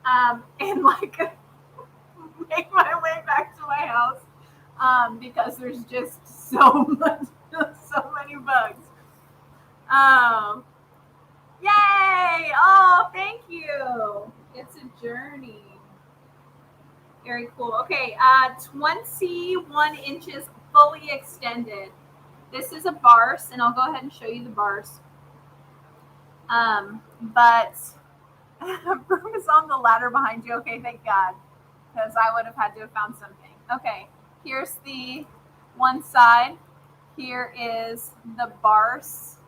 and like make my way back to my house because there's just so much, so many bugs. Um, Yay! Oh, thank you. It's a journey. Very cool. Okay, 21 inches fully extended. This is a barse, and I'll go ahead and show you the barse. But Brooch is on the ladder behind you. Okay, thank God, because I would have had to have found something. Okay, here's the one side. Here is the barse.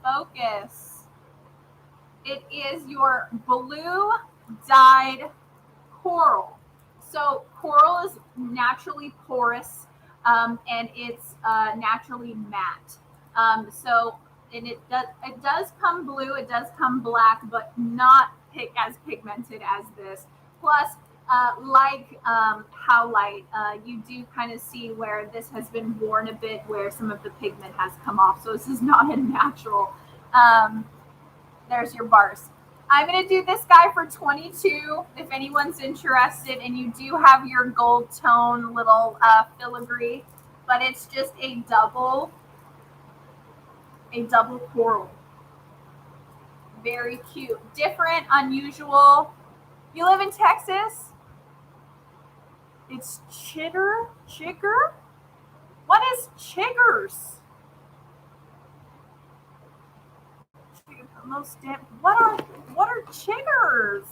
Focus. It is your blue dyed coral. So coral is naturally porous and it's naturally matte. And it does come blue, it does come black, but not as pigmented as this. Plus, like Howlite, you do kind of see where this has been worn a bit, where some of the pigment has come off. So this is not a natural. There's your bars. I'm going to do this guy for 22 if anyone's interested, and you do have your gold tone little filigree, but it's just a double coral. Very cute. Different, unusual. You live in Texas? It's chigger? What is chiggers? What are chiggers?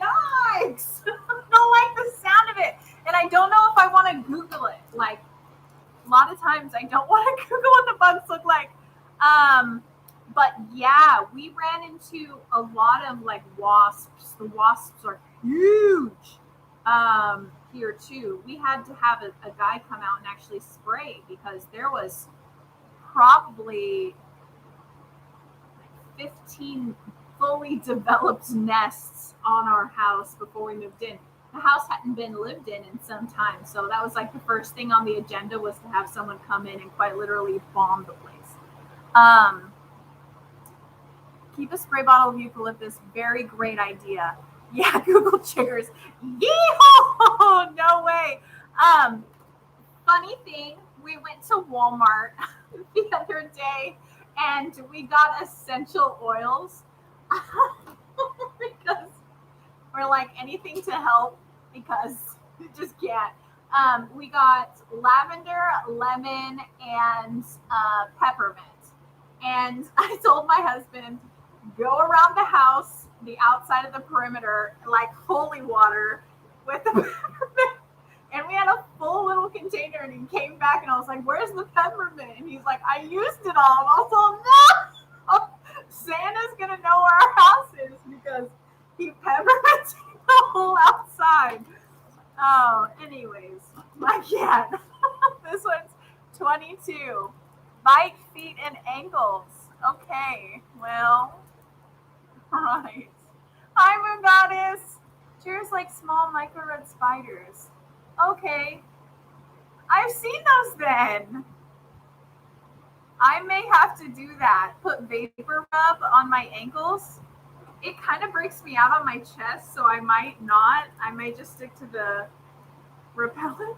Yikes! I don't like the sound of it, and I don't know if I want to Google it. Like a lot of times, I don't want to Google what the bugs look like. But yeah, we ran into a lot of like wasps. The wasps are huge here too. We had to have a guy come out and actually spray because there was probably 15 fully developed nests on our house before we moved in. The house hadn't been lived in some time, so that was like the first thing on the agenda was to have someone come in and quite literally bomb the place. Keep a spray bottle of eucalyptus. Very great idea. Yeah, Google chiggers. Yeehaw! No way. Funny thing, we went to Walmart the other day and we got essential oils because we're like anything to help because you just can't. We got lavender, lemon, and peppermint. And I told my husband, go around the house, the outside of the perimeter, like holy water with the peppermint. And we had a full little container, and he came back, and I was like, where's the peppermint? And he's like, I used it all. And I was like, no! Santa's going to know where our house is because he pepperminted the whole outside. Oh, anyways, my cat. This one's 22. Bite, feet, and ankles. Okay, well, all right. Hi, Moon Goddess. Cheers like small micro red spiders. Okay. I've seen those then. I may have to do that. Put vapor rub on my ankles. It kind of breaks me out on my chest, so I might not. I may just stick to the repellent.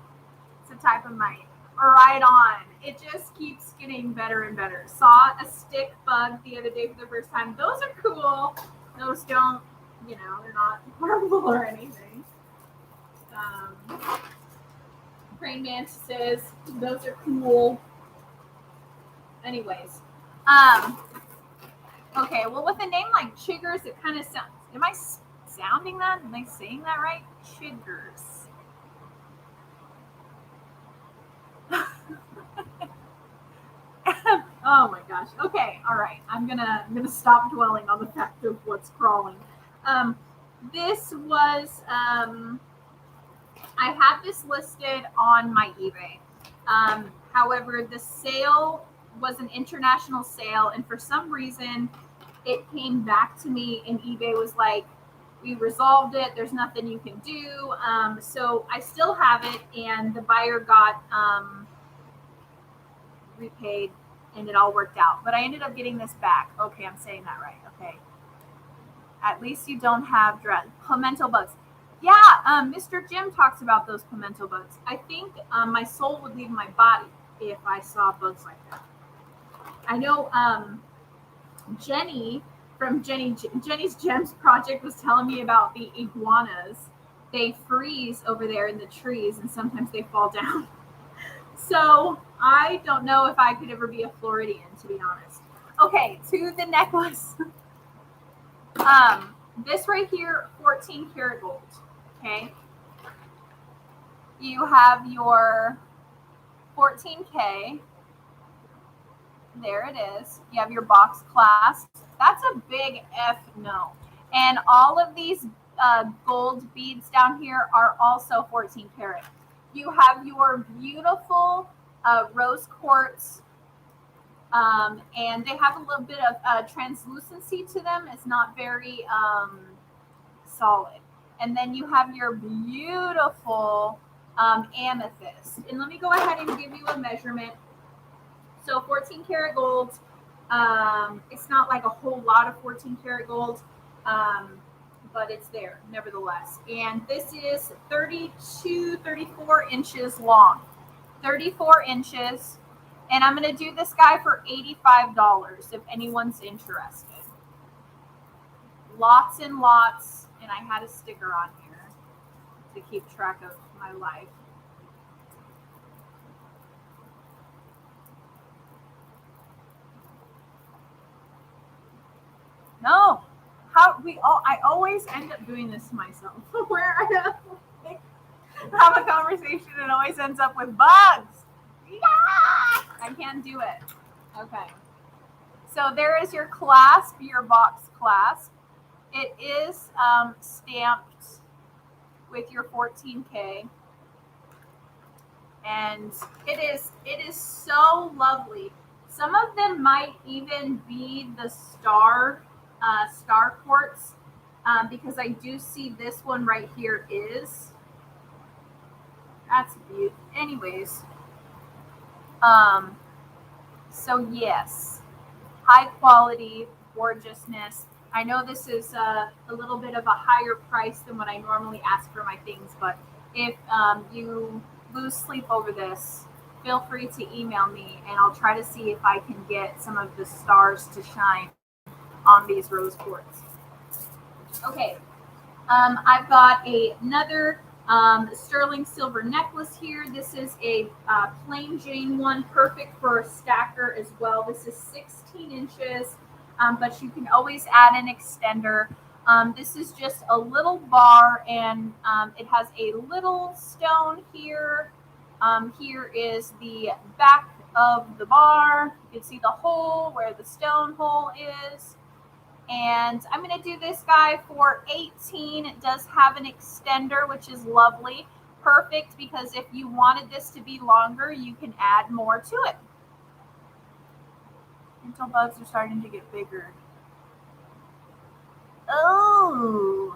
It's a type of mite. Right on. It just keeps getting better and better. Saw a stick bug the other day for the first time. Those are cool. Those don't, they're not harmful or anything. Praying mantises. Those are cool. Anyways. Okay, well, with a name like chiggers, it kind of sounds. Am I sounding that? Am I saying that right? Chiggers. Oh my gosh. Okay, all right. I'm gonna stop dwelling on the fact of what's crawling. This was I had this listed on my eBay. However, the sale was an international sale, and for some reason, it came back to me, and eBay was like, we resolved it. There's nothing you can do. So I still have it, and the buyer got repaid, and it all worked out. But I ended up getting this back. Okay, I'm saying that right. Okay. At least you don't have pimento bugs. Yeah, Mr. Jim talks about those pimento bugs. I think my soul would leave my body if I saw bugs like that. I know Jenny from Jenny's Gems project was telling me about the iguanas. They freeze over there in the trees, and sometimes they fall down. So I don't know if I could ever be a Floridian, to be honest. Okay, to the necklace. This right here, 14 karat gold. Okay. You have your 14K. There it is. You have your box clasp. That's a big F no. And all of these gold beads down here are also 14 karat. You have your beautiful rose quartz, and they have a little bit of translucency to them. It's not very solid. And then you have your beautiful amethyst. And let me go ahead and give you a measurement. So 14 karat gold, it's not like a whole lot of 14 karat gold, but it's there nevertheless. And this is 34 inches long, 34 inches. And I'm going to do this guy for $85 if anyone's interested. Lots and lots. And I had a sticker on here to keep track of my life. No, I always end up doing this to myself. Where I have a conversation and always ends up with bugs. Yeah, I can't do it. Okay. So there is your clasp, your box clasp. It is stamped with your 14K. And it is so lovely. Some of them might even be the star quartz, because I do see this one right here is. That's beautiful. Anyways, so yes, high quality, gorgeousness. I know this is a little bit of a higher price than what I normally ask for my things, but if you lose sleep over this, feel free to email me, and I'll try to see if I can get some of the stars to shine on these rose quartz. Okay, I've got another sterling silver necklace here. This is a plain Jane one, perfect for a stacker as well. This is 16 inches, but you can always add an extender. This is just a little bar, and it has a little stone here. Here is the back of the bar. You can see the hole where the stone hole is. And I'm going to do this guy for 18. It does have an extender, which is lovely. Perfect, because if you wanted this to be longer, you can add more to it. Until bugs are starting to get bigger. Oh,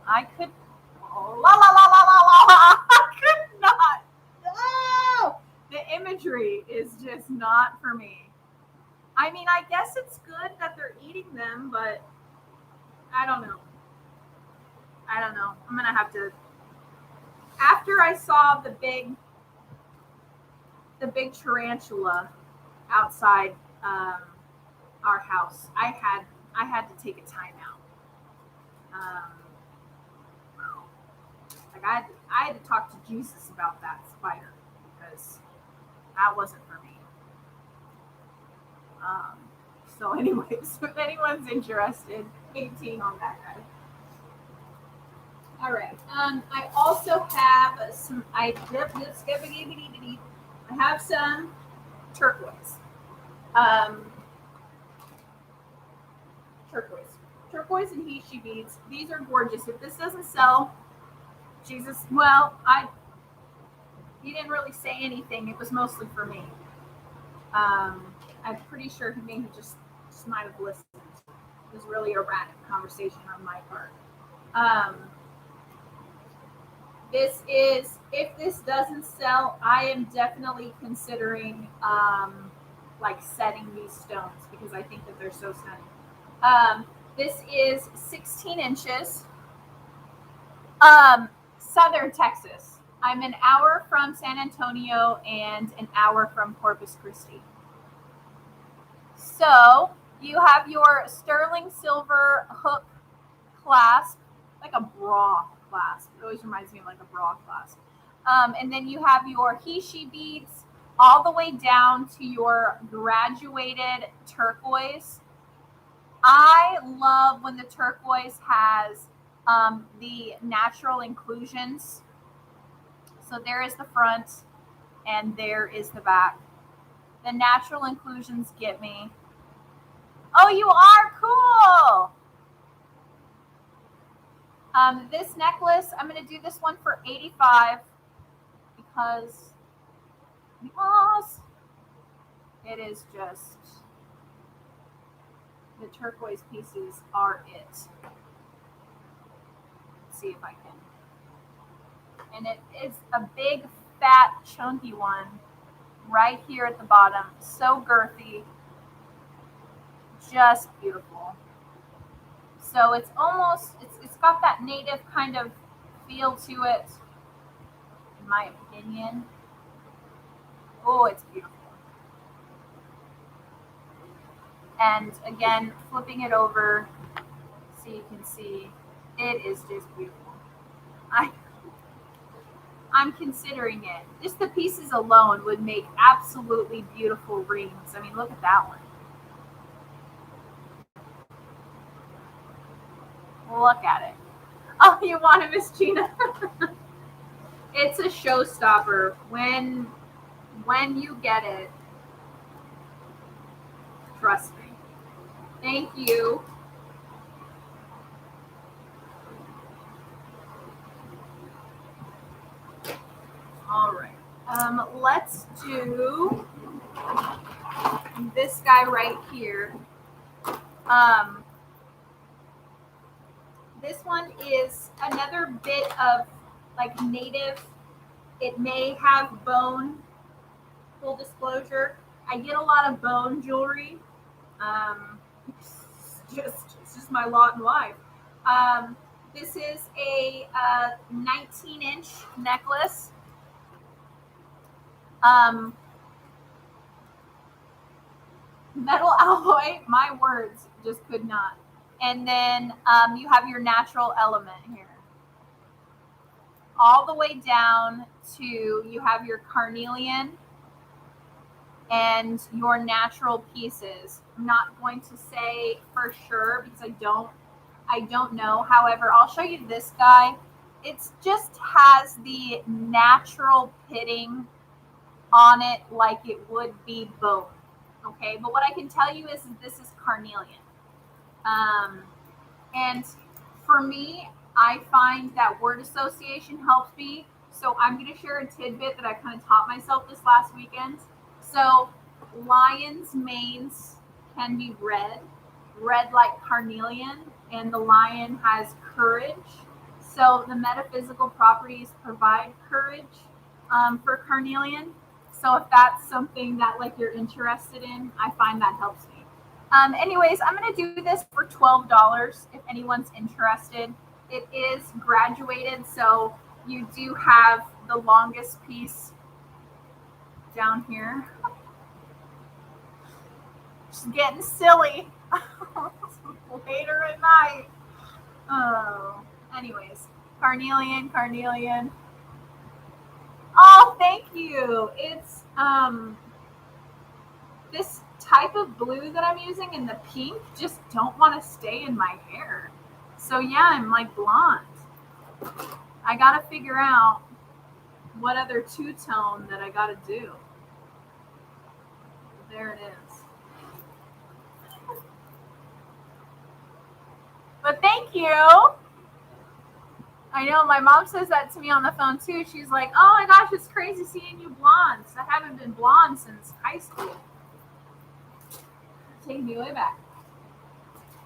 I could. Oh, la la la la la la. I could not. Oh, the imagery is just not for me. I mean, I guess it's good that they're eating them, but I don't know. I'm going to have to. After I saw the big tarantula outside our house, I had to take a time out. Like I had to talk to Jesus about that spider, because that wasn't for me. So anyways, if anyone's interested, 18 on that guy. All right. I also have some. I have some turquoise. Turquoise and Heishi beads. These are gorgeous. If this doesn't sell, Jesus. Well, he didn't really say anything. It was mostly for me. I'm pretty sure he may have just might have listened. It was really a random conversation on my part. Um, this is, if this doesn't sell, I am definitely considering like setting these stones because I think that they're so stunning. This is 16 inches. Southern Texas. I'm an hour from San Antonio and an hour from Corpus Christi. So you have your sterling silver hook clasp, like a bra clasp. It always reminds me of like a bra clasp. And then you have your he-she beads all the way down to your graduated turquoise. I love when the turquoise has the natural inclusions. So there is the front and there is the back. The natural inclusions get me. Oh, you are cool. This necklace, I'm going to do this one for $85 because it is just, the turquoise pieces are it. Let's see if I can. And it is a big, fat, chunky one right here at the bottom. So girthy. Just beautiful. So it's almost, it's got that native kind of feel to it, in my opinion. Oh, it's beautiful. And again, flipping it over so you can see, it is just beautiful. I'm considering it. Just the pieces alone would make absolutely beautiful rings. I mean, look at that one. Look at it. Oh, you want it, Miss Gina? It's a showstopper when you get it. Trust me. Thank you. All right. Let's do this guy right here. This one is another bit of like native. It may have bone. Full disclosure, I get a lot of bone jewelry. It's just my lot in life. This is a 19-inch necklace. Metal alloy, my words, just could not. And then you have your natural element here. All the way down to, you have your carnelian and your natural pieces. I'm not going to say for sure because I don't know. However, I'll show you this guy. It just has the natural pitting on it like it would be bone. Okay, but what I can tell you is this is carnelian. And for me, I find that word association helps me. So I'm going to share a tidbit that I kind of taught myself this last weekend. So lions' manes can be red like carnelian, and the lion has courage. So the metaphysical properties provide courage for carnelian. So if that's something that like you're interested in, I find that helps me. Anyways, I'm going to do this for $12 if anyone's interested. It is graduated, so you do have the longest piece down here. Just getting silly. Later at night. Oh, anyways, carnelian. Oh, thank you. It's this type of blue that I'm using and the pink just don't want to stay in my hair. So yeah, I'm like blonde. I gotta figure out what other two-tone that I gotta do. There it is. But thank you. I know my mom says that to me on the phone too. She's like, oh my gosh, it's crazy seeing you blonde. I haven't been blonde since high school. Taking me way back.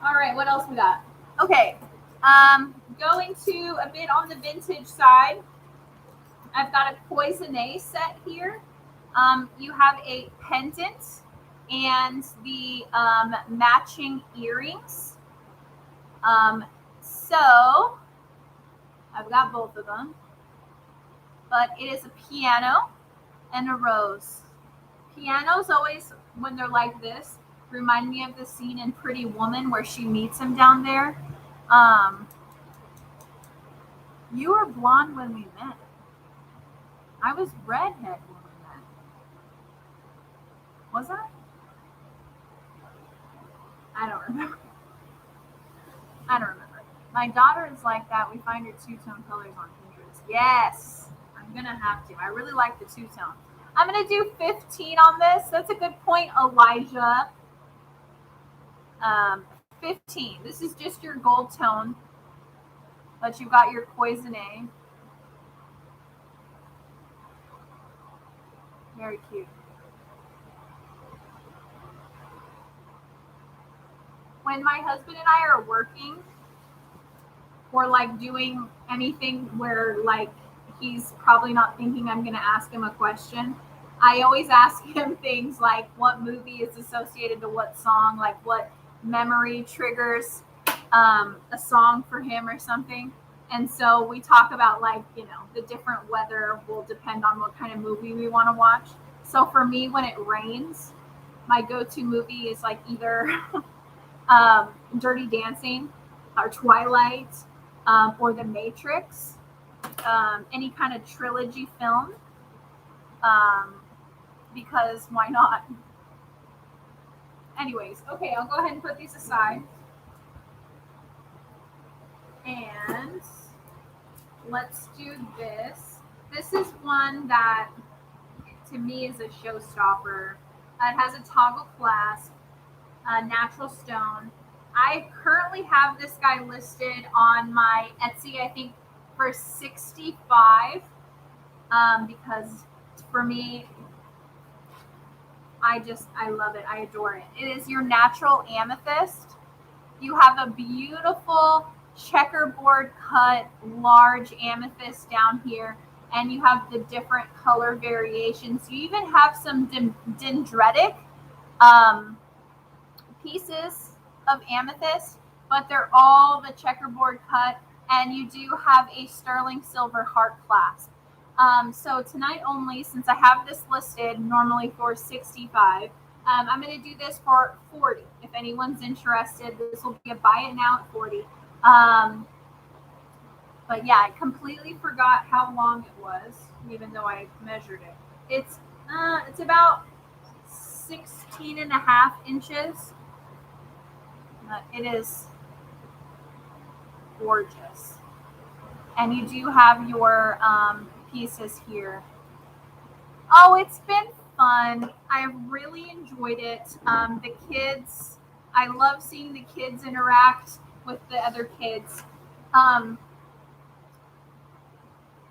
All right, what else we got? Okay, Going to a bit on the vintage side, I've got a Poisonée set here. You have a pendant and the matching earrings. So I've got both of them, but it is a piano and a rose. Pianos always, when they're like this, remind me of the scene in Pretty Woman where she meets him down there. You were blonde when we met. I was redhead when we met. Was I? I don't remember. I don't remember. My daughter is like that. We find her two-tone colors on Pinterest. Yes, I'm going to have to. I really like the two-tone. I'm going to do 15 on this. That's a good point, Elijah. 15. This is just your gold tone, but you've got your Poisonée. Very cute. When my husband and I are working or like doing anything where like he's probably not thinking I'm going to ask him a question, I always ask him things like what movie is associated to what song, like what memory triggers a song for him or something. And so we talk about like, you know, the different weather will depend on what kind of movie we want to watch. So for me, when it rains, my go-to movie is like either Dirty Dancing or Twilight or The Matrix, any kind of trilogy film, because why not? Anyways, okay, I'll go ahead and put these aside. And let's do this. This is one that to me is a showstopper. It has a toggle clasp, natural stone. I currently have this guy listed on my Etsy, I think for $65, because for me, I love it. I adore it. It is your natural amethyst. You have a beautiful checkerboard cut large amethyst down here, and you have the different color variations. You even have some dendritic pieces of amethyst, but they're all the checkerboard cut, and you do have a sterling silver heart clasp. So tonight only, since I have this listed normally for $65, I'm going to do this for $40. If anyone's interested, this will be a buy it now at $40. But yeah, I completely forgot how long it was, even though I measured it. It's about 16 and a half inches. It is gorgeous. And you do have your pieces here. Oh, it's been fun. I've really enjoyed it. The kids, I love seeing the kids interact with the other kids. I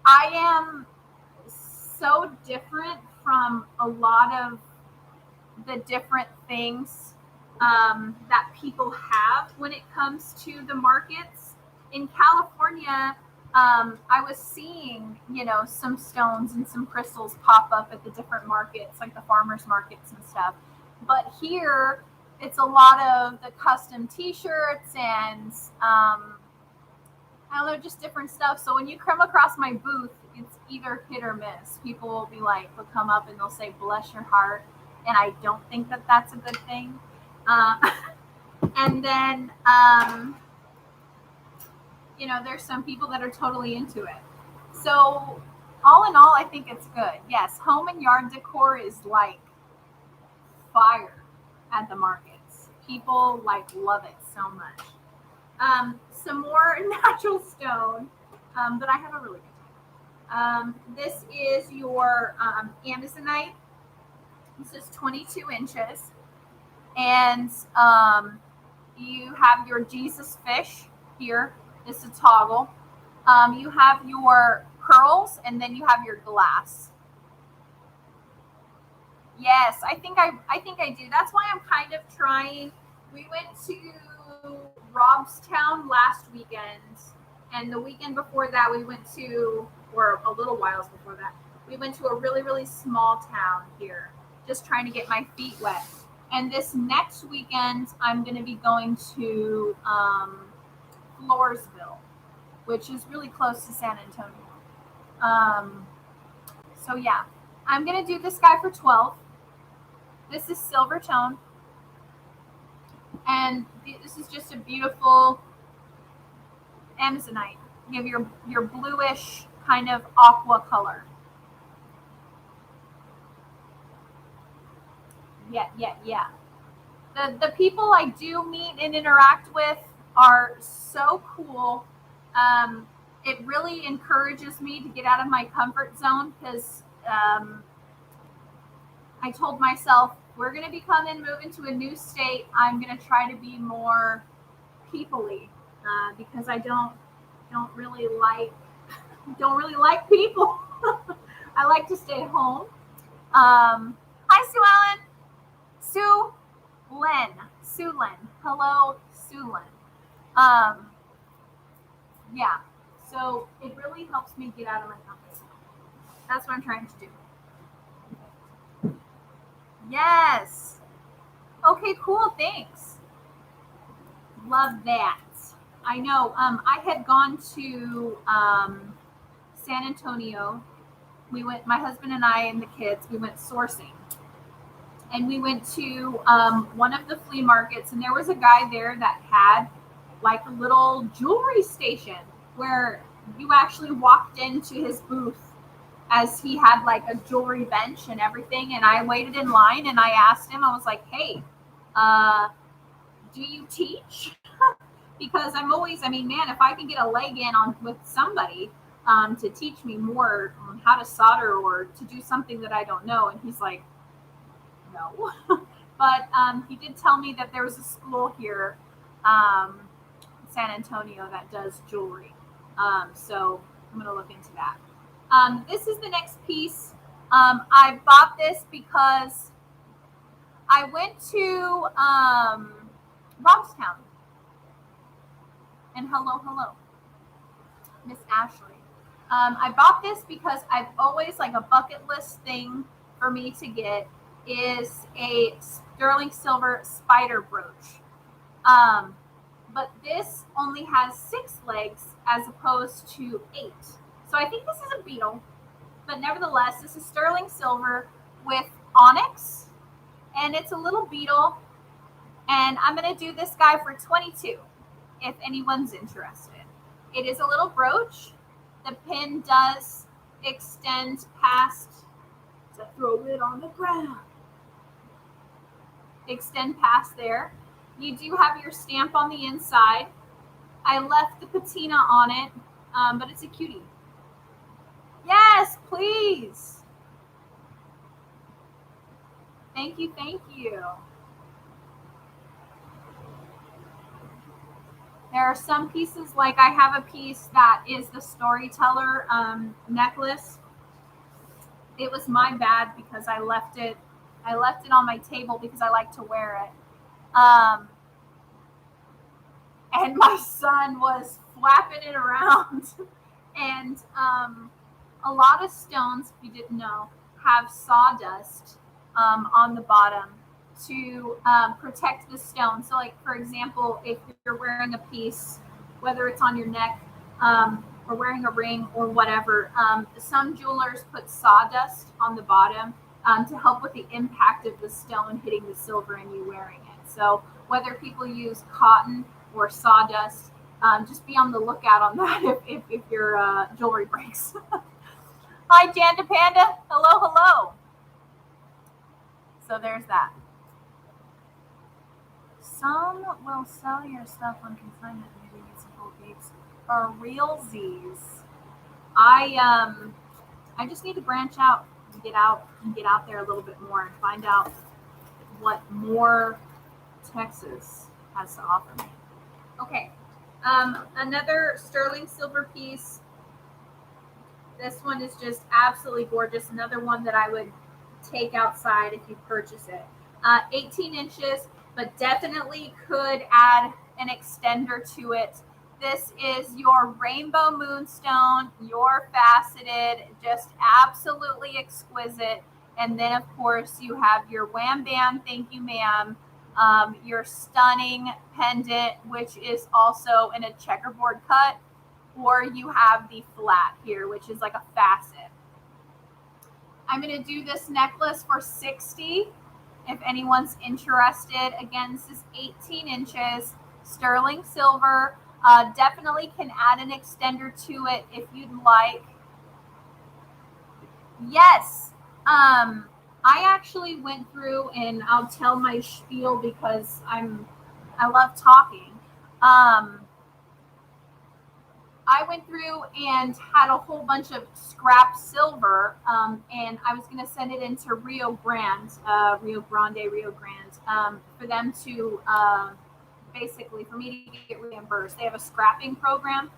am so different from a lot of the different things that people have when it comes to the markets. In California, I was seeing, some stones and some crystals pop up at the different markets, like the farmers markets and stuff. But here, it's a lot of the custom T-shirts and I don't know, just different stuff. So when you come across my booth, it's either hit or miss. People will come up and they'll say, "Bless your heart," and I don't think that that's a good thing. And then, there's some people that are totally into it. So all in all, I think it's good. Yes, home and yard decor is like fire at the markets. People love it so much. Some more natural stone, but I have a really good time. This is your Amazonite. This is 22 inches. And you have your Jesus fish here. This is a toggle. You have your pearls, and then you have your glass. Yes, I think I do. That's why I'm kind of trying. We went to Robstown last weekend, and the weekend before that we went to, or a little whiles before that, we went to a really, really small town here, just trying to get my feet wet. And this next weekend, I'm going to be going to Floresville, which is really close to San Antonio. So yeah, I'm going to do this guy for 12. This is silver tone. And this is just a beautiful Amazonite. You have your bluish kind of aqua color. Yeah. The people I do meet and interact with are so cool. It really encourages me to get out of my comfort zone because I told myself, we're going to be coming, move into a new state. I'm going to try to be more people-y because I don't really like people. I like to stay home. Hi, Sue Ellen. Sue Len. Hello, Sue Len. Yeah. So it really helps me get out of my comfort zone. That's what I'm trying to do. Yes. Okay, cool. Thanks. Love that. I know. I had gone to San Antonio. We went, my husband and I and the kids, we went sourcing. And we went to one of the flea markets, and there was a guy there that had like a little jewelry station where you actually walked into his booth as he had like a jewelry bench and everything. And I waited in line and I asked him, I was like, hey, do you teach? Because I'm always, man, if I can get a leg in on with somebody to teach me more on how to solder or to do something that I don't know. And he's like, no. But he did tell me that there was a school here in San Antonio that does jewelry. So I'm going to look into that. This is the next piece. I bought this because I went to Robstown. And hello, Miss Ashley. I bought this because I've always, like, a bucket list thing for me to get is a sterling silver spider brooch. But this only has 6 legs as opposed to 8. So I think this is a beetle, but nevertheless, this is sterling silver with onyx, and it's a little beetle. And I'm going to do this guy for 22 if anyone's interested. It is a little brooch. The pin does extend past, so throw it on the ground. Extend past there. You do have your stamp on the inside. I left the patina on it, but it's a cutie. Yes, please. Thank you. There are some pieces, like I have a piece that is the storyteller necklace. It was my bad because I left it on my table because I like to wear it. And my son was flapping it around. And a lot of stones, if you didn't know, have sawdust on the bottom to protect the stone. So, like, for example, if you're wearing a piece, whether it's on your neck or wearing a ring or whatever, some jewelers put sawdust on the bottom to help with the impact of the stone hitting the silver and you wearing it. So whether people use cotton or sawdust, just be on the lookout on that if your jewelry breaks. Hi, Janda Panda. Hello. So there's that. Some will sell your stuff on consignment. Maybe get some gold gates or realsies. I just need to branch out and get out there a little bit more and find out what more Texas has to offer me. Okay, another sterling silver piece. This one is just absolutely gorgeous. Another one that I would take outside if you purchase it. 18 inches, but definitely could add an extender to it. This is your rainbow moonstone, your faceted, just absolutely exquisite. And then, of course, you have your wham bam, thank you, ma'am, your stunning pendant, which is also in a checkerboard cut, or you have the flat here, which is like a facet. I'm going to do this necklace for $60 if anyone's interested. Again, this is 18 inches, sterling silver. Definitely can add an extender to it if you'd like. Yes. I actually went through, and I'll tell my spiel because I love talking. I went through and had a whole bunch of scrap silver, and I was going to send it into Rio Grande, for them to basically for me to get reimbursed. They have a scrapping program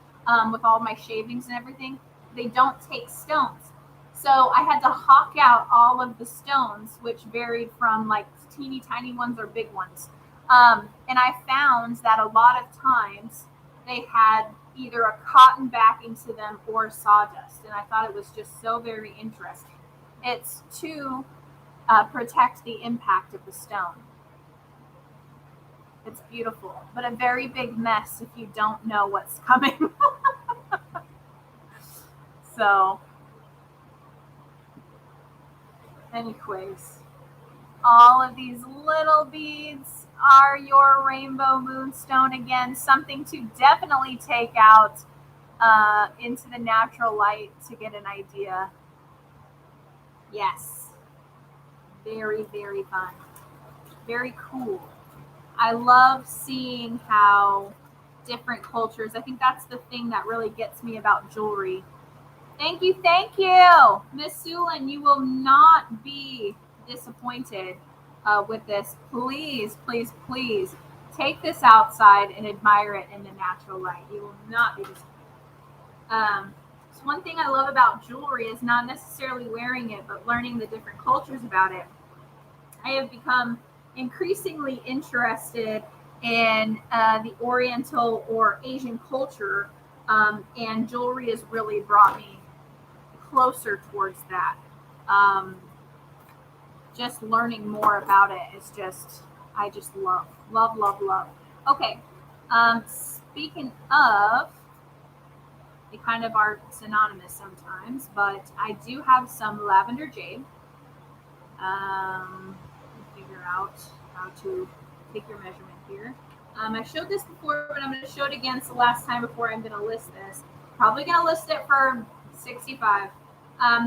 with all my shavings and everything. They don't take stones. So I had to hawk out all of the stones, which varied from like teeny tiny ones or big ones. And I found that a lot of times they had either a cotton backing to them or sawdust. And I thought it was just so very interesting. It's to protect the impact of the stone. It's beautiful, but a very big mess if you don't know what's coming. So, anyways, all of these little beads are your rainbow moonstone. Again, something to definitely take out into the natural light to get an idea. Yes, very, very fun. Very cool. I love seeing how different cultures, I think that's the thing that really gets me about jewelry. Thank you, Miss Sulin. You will not be disappointed with this. Please, please, please take this outside and admire it in the natural light. You will not be disappointed. So one thing I love about jewelry is not necessarily wearing it, but learning the different cultures about it. I have become increasingly interested in the Oriental or Asian culture, and jewelry has really brought me closer towards that. Just learning more about it is just, I just love. Okay, speaking of, they kind of are synonymous sometimes, but I do have some Lavender Jade. Figure out how to take your measurement here. I showed this before, but I'm going to show it again. It's the last time before I'm going to list this. Probably going to list it for $65.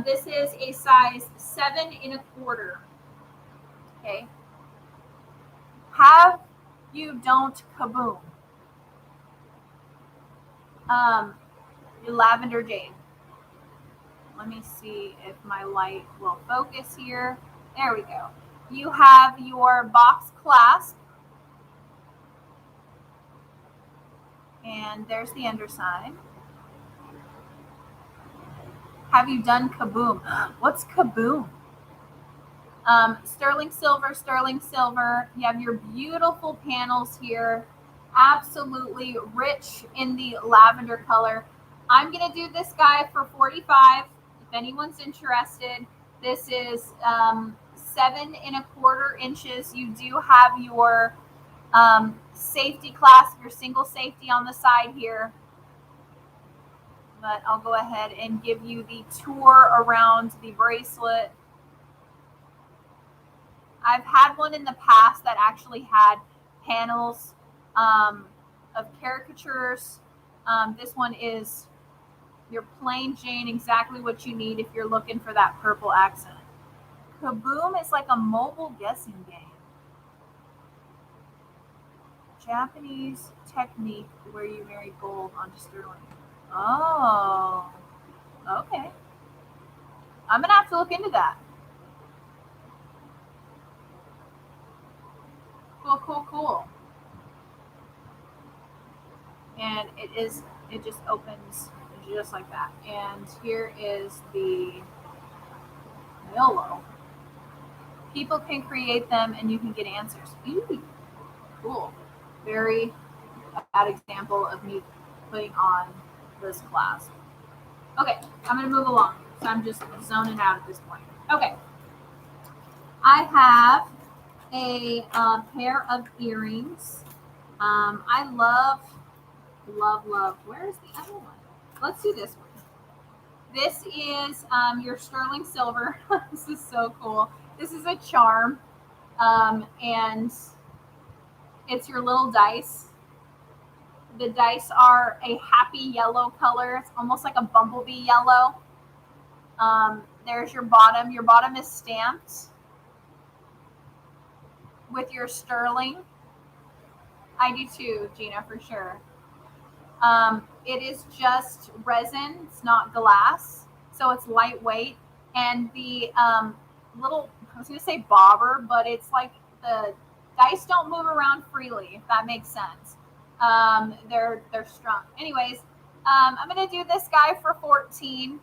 This is a size 7 1/4. Okay. Have you don't kaboom. Lavender Jade. Let me see if my light will focus here. There we go. You have your box clasp. And there's the underside. Have you done kaboom? What's kaboom? Sterling silver. You have your beautiful panels here. Absolutely rich in the lavender color. I'm going to do this guy for $45 if anyone's interested. This is 7 1/4 inches. You do have your safety clasp, your single safety on the side here. But I'll go ahead and give you the tour around the bracelet. I've had one in the past that actually had panels of caricatures. This one is your plain Jane, exactly what you need if you're looking for that purple accent. Kaboom is like a mobile guessing game. Japanese technique where you marry gold onto sterling. Oh, okay. I'm gonna have to look into that. Cool. And it just opens just like that. And here is the YOLO. People can create them and you can get answers. Ooh, cool. Very, a bad example of me putting on this clasp. Okay, I'm going to move along. So I'm just zoning out at this point. Okay. I have a pair of earrings. I love. Where's the other one? Let's do this one. This is your sterling silver. This is so cool. This is a charm. And it's your little dice. The dice are a happy yellow color. It's almost like a bumblebee yellow. There's your bottom. Your bottom is stamped with your sterling. I do too, Gina, for sure. It is just resin. It's not glass, so it's lightweight. And the little, I was going to say bobber, but it's like the dice don't move around freely, if that makes sense. They're strung. Anyways, I'm going to do this guy for 14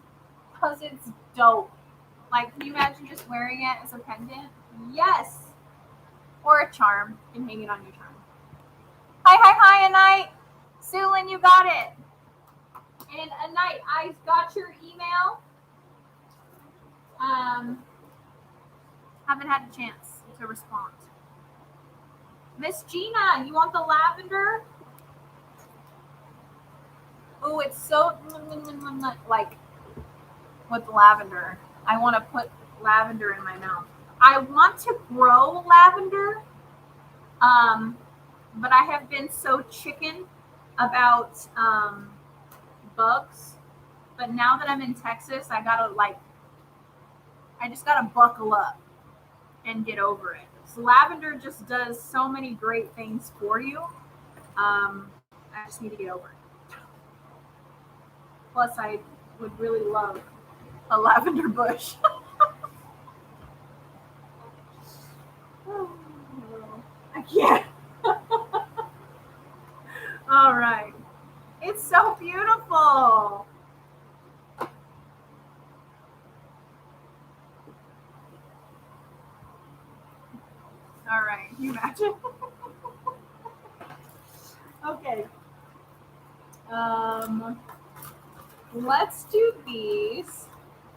because it's dope. Like, can you imagine just wearing it as a pendant? Yes. Or a charm. You can hang it on your charm. Hi, Anite. Sulin, you got it. And Anite, I got your email. Haven't had a chance to respond. Miss Gina, you want the lavender? Oh, it's so like with lavender. I want to put lavender in my mouth. I want to grow lavender, but I have been so chicken about bugs. But now that I'm in Texas, I just gotta buckle up and get over it. So lavender just does so many great things for you. I just need to get over it. Plus, I would really love a lavender bush. I can't. All right. It's so beautiful. All right. Can you imagine? Okay. Let's do these.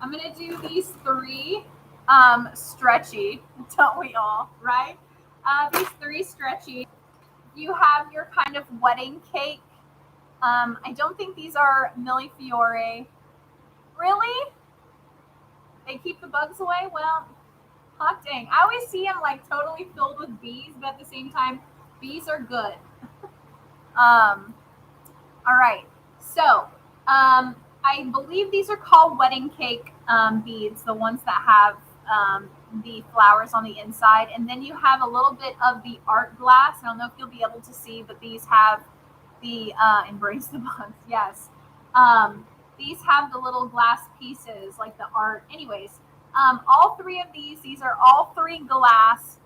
I'm going to do these 3 stretchy, don't we all, right? These 3 stretchy. You have your kind of wedding cake. I don't think these are Millefiore. Really? They keep the bugs away? Well, hot dang. I always see them like totally filled with bees, but at the same time, bees are good. All right. So, I believe these are called wedding cake beads, the ones that have the flowers on the inside. And then you have a little bit of the art glass. I don't know if you'll be able to see, but these have the embrace the bugs. Yes. These have the little glass pieces like the art. Anyways, all 3 of these are all 3 glass.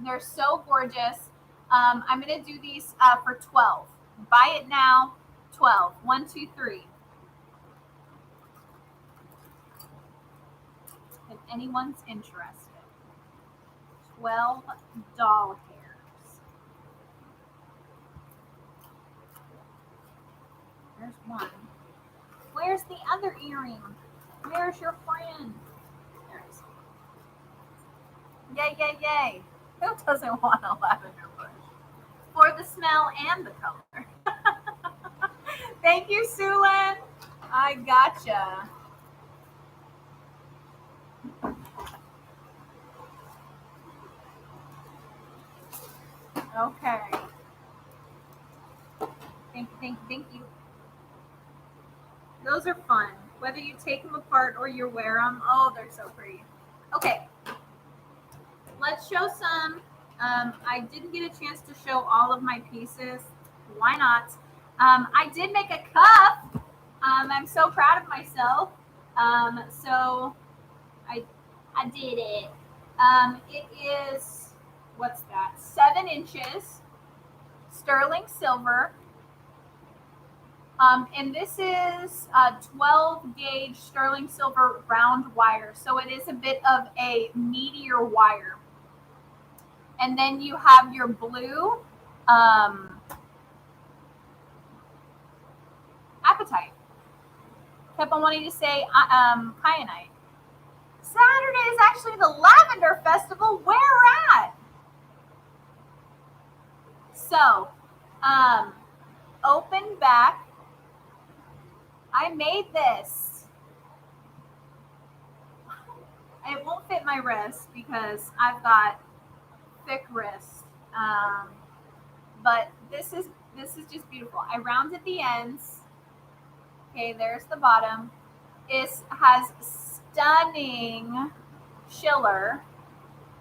They're so gorgeous. I'm going to do these for 12. Buy it now. 12. 1, 2, 3. If anyone's interested. $12 hairs. There's one. Where's the other earring? Where's your friend? There it is. Yay, yay, yay. Who doesn't want a lavender bush? For the smell and the color. Thank you, Sulin. I gotcha. Okay. Thank you. Those are fun. Whether you take them apart or you wear them, oh, they're so pretty. Okay. Let's show some. I didn't get a chance to show all of my pieces. Why not? I did make a cup. I'm so proud of myself. So I did it. It is, what's that? 7 inches, sterling silver. And this is a 12 gauge sterling silver round wire. So it is a bit of a meatier wire. And then you have your blue kept on wanting to say kyanite. Saturday is actually the Lavender Festival. Where at? So, open back. I made this. It won't fit my wrist because I've got thick wrist. But this is just beautiful. I rounded the ends. Okay, there's the bottom. It has stunning schiller.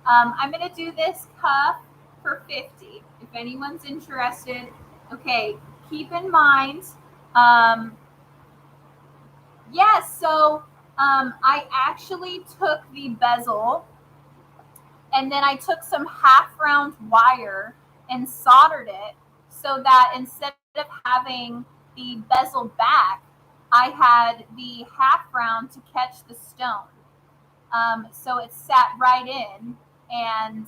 I'm going to do this cuff for $50 if anyone's interested. Okay, keep in mind, yes, so I actually took the bezel and then I took some half round wire and soldered it so that instead of having the bezel back, I had the half round to catch the stone. So it sat right in and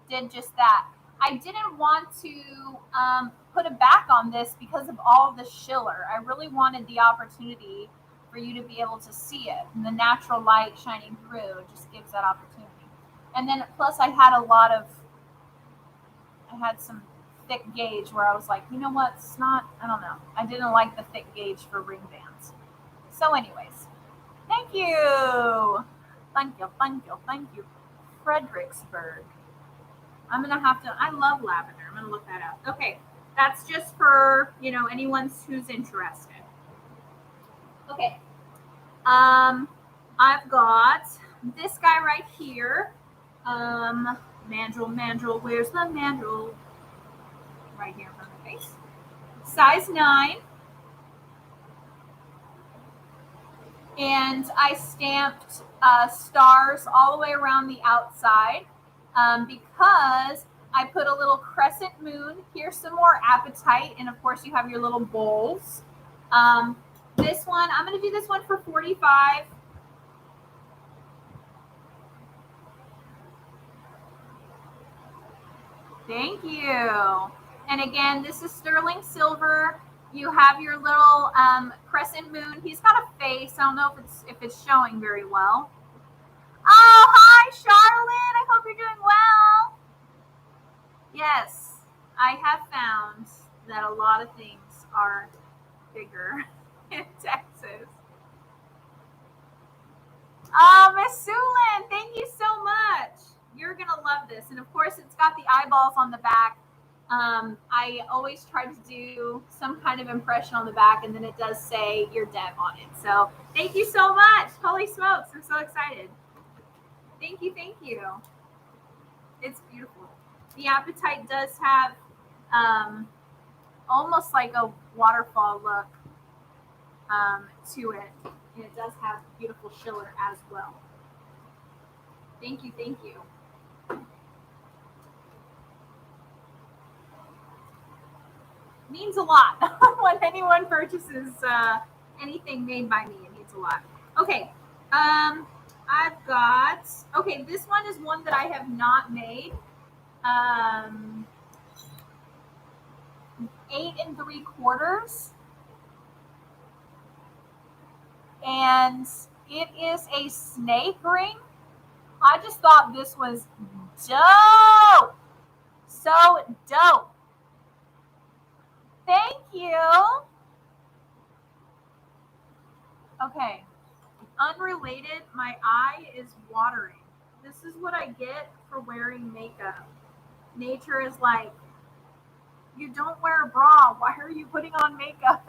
did just that. I didn't want to put a back on this because of all the schiller. I really wanted the opportunity for you to be able to see it. And the natural light shining through just gives that opportunity. And then plus I had some thick gauge where I was like, you know what, it's not, I don't know. I didn't like the thick gauge for ring bands. So anyways, thank you. Thank you. Fredericksburg. I'm going to have to, I love lavender. I'm going to look that up. Okay. That's just for, anyone who's interested. Okay. I've got this guy right here. Mandrel, where's the mandrel? Right here in front of the face. Size 9. And I stamped stars all the way around the outside because I put a little crescent moon. Here's some more apatite. And of course, you have your little bowls. This one, I'm going to do this one for $45. Thank you. And again, this is sterling silver. You have your little crescent moon. He's got a face. I don't know if it's showing very well. Oh, hi, Charlotte. I hope you're doing well. Yes, I have found that a lot of things are bigger in Texas. Oh, Miss Sulin, thank you so much. You're going to love this. And of course, it's got the eyeballs on the back. I always try to do some kind of impression on the back, and then it does say your dev on it. So thank you so much. Holy smokes. I'm so excited. Thank you. It's beautiful. The apatite does have almost like a waterfall look to it. And it does have beautiful schiller as well. Thank you. Means a lot when anyone purchases anything made by me. It means a lot. Okay, I've got, this one is one that I have not made. 8 3/4, and it is a snake ring. I just thought this was dope. So dope. Thank you. Okay. Unrelated, my eye is watering. This is what I get for wearing makeup. Nature is like, you don't wear a bra. Why are you putting on makeup?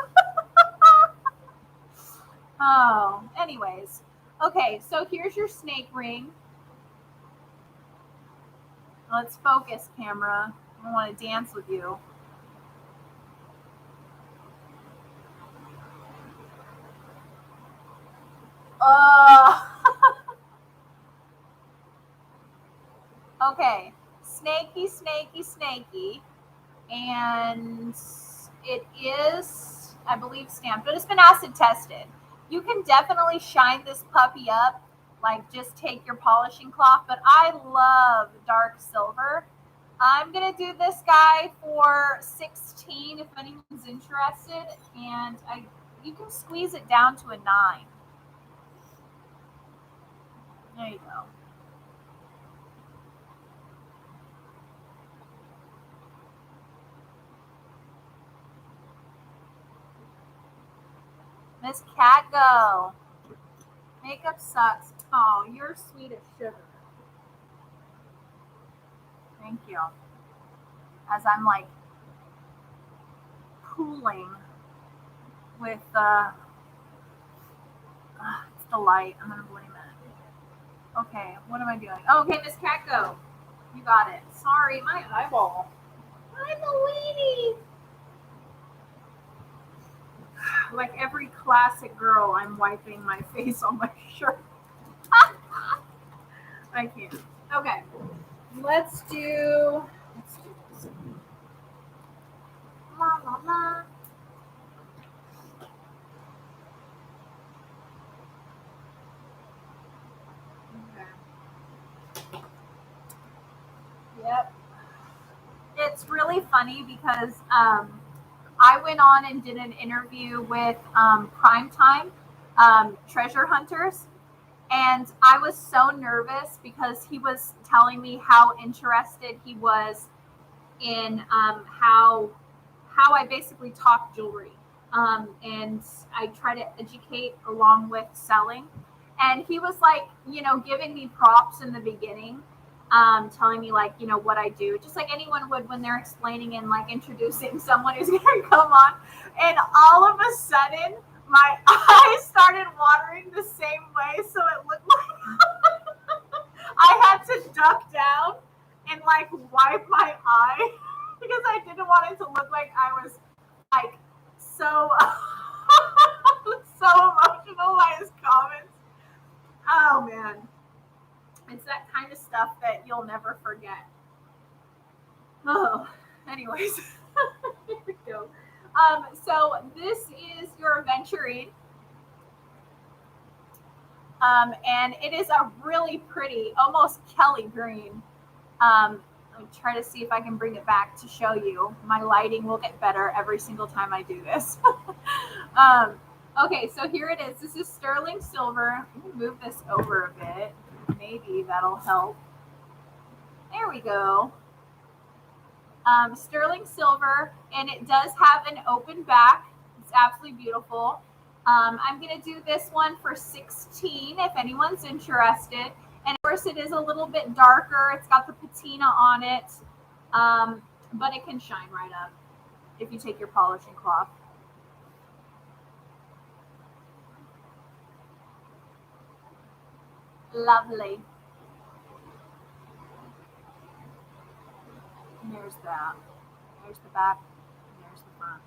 Oh, anyways. Okay, so here's your snake ring. Let's focus, camera. I want to dance with you. Okay, snaky. And it is, I believe, stamped, but it's been acid tested. You can definitely shine this puppy up, like just take your polishing cloth, but I love dark silver. I'm going to do this guy for $16 if anyone's interested. And You can squeeze it down to a 9. There you go. Miss Catgo. Makeup sucks. Oh, you're sweet as sugar. Thank you. As I'm like cooling with it's the light. I'm gonna blame it. Okay, what am I doing? Oh, okay, Miss Catgo. You got it. Sorry, my eyeball. I'm a lady. Like every classic girl, I'm wiping my face on my shirt. I can't. Okay. Let's do this. La la la. Okay. Yep. It's really funny because I went on and did an interview with Primetime Treasure Hunters, and I was so nervous because he was telling me how interested he was in how I basically talk jewelry, and I try to educate along with selling. And he was like, giving me props in the beginning, telling me like, what I do, just like anyone would when they're explaining and like introducing someone who's going to come on. And all of a sudden, my eyes started watering the same way, so it looked like I had to duck down and like wipe my eye because I didn't want it to look like I was like so so emotional by his comments. Oh man, it's that kind of stuff that you'll never forget. Oh, anyways, here we go. So this is your aventurine. And it is a really pretty, almost Kelly green. Let me try to see if I can bring it back to show you. My lighting will get better every single time I do this. Okay, so here it is. This is sterling silver. Let me move this over a bit. Maybe that'll help. There we go. Sterling silver, and it does have an open back. It's absolutely beautiful. I'm going to do this one for $16 if anyone's interested. And of course, it is a little bit darker. It's got the patina on it, but it can shine right up if you take your polishing cloth. Lovely. And there's that. There's the back. And there's the front.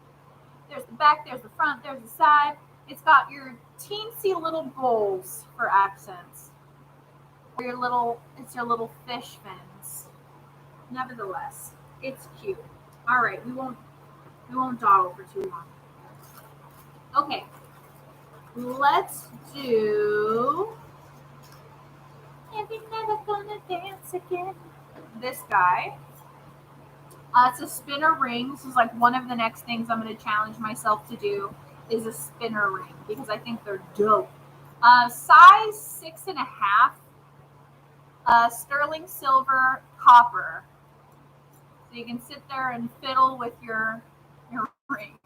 There's the back. There's the front. There's the side. It's got your teensy little bowls for accents. It's your little fish fins. Nevertheless, it's cute. All right, we won't dawdle for too long. Okay, let's do. If you're never gonna dance again. This guy. It's a spinner ring. This is like one of the next things I'm going to challenge myself to do is a spinner ring because I think they're dope. Size 6.5. Sterling silver copper. So you can sit there and fiddle with your ring.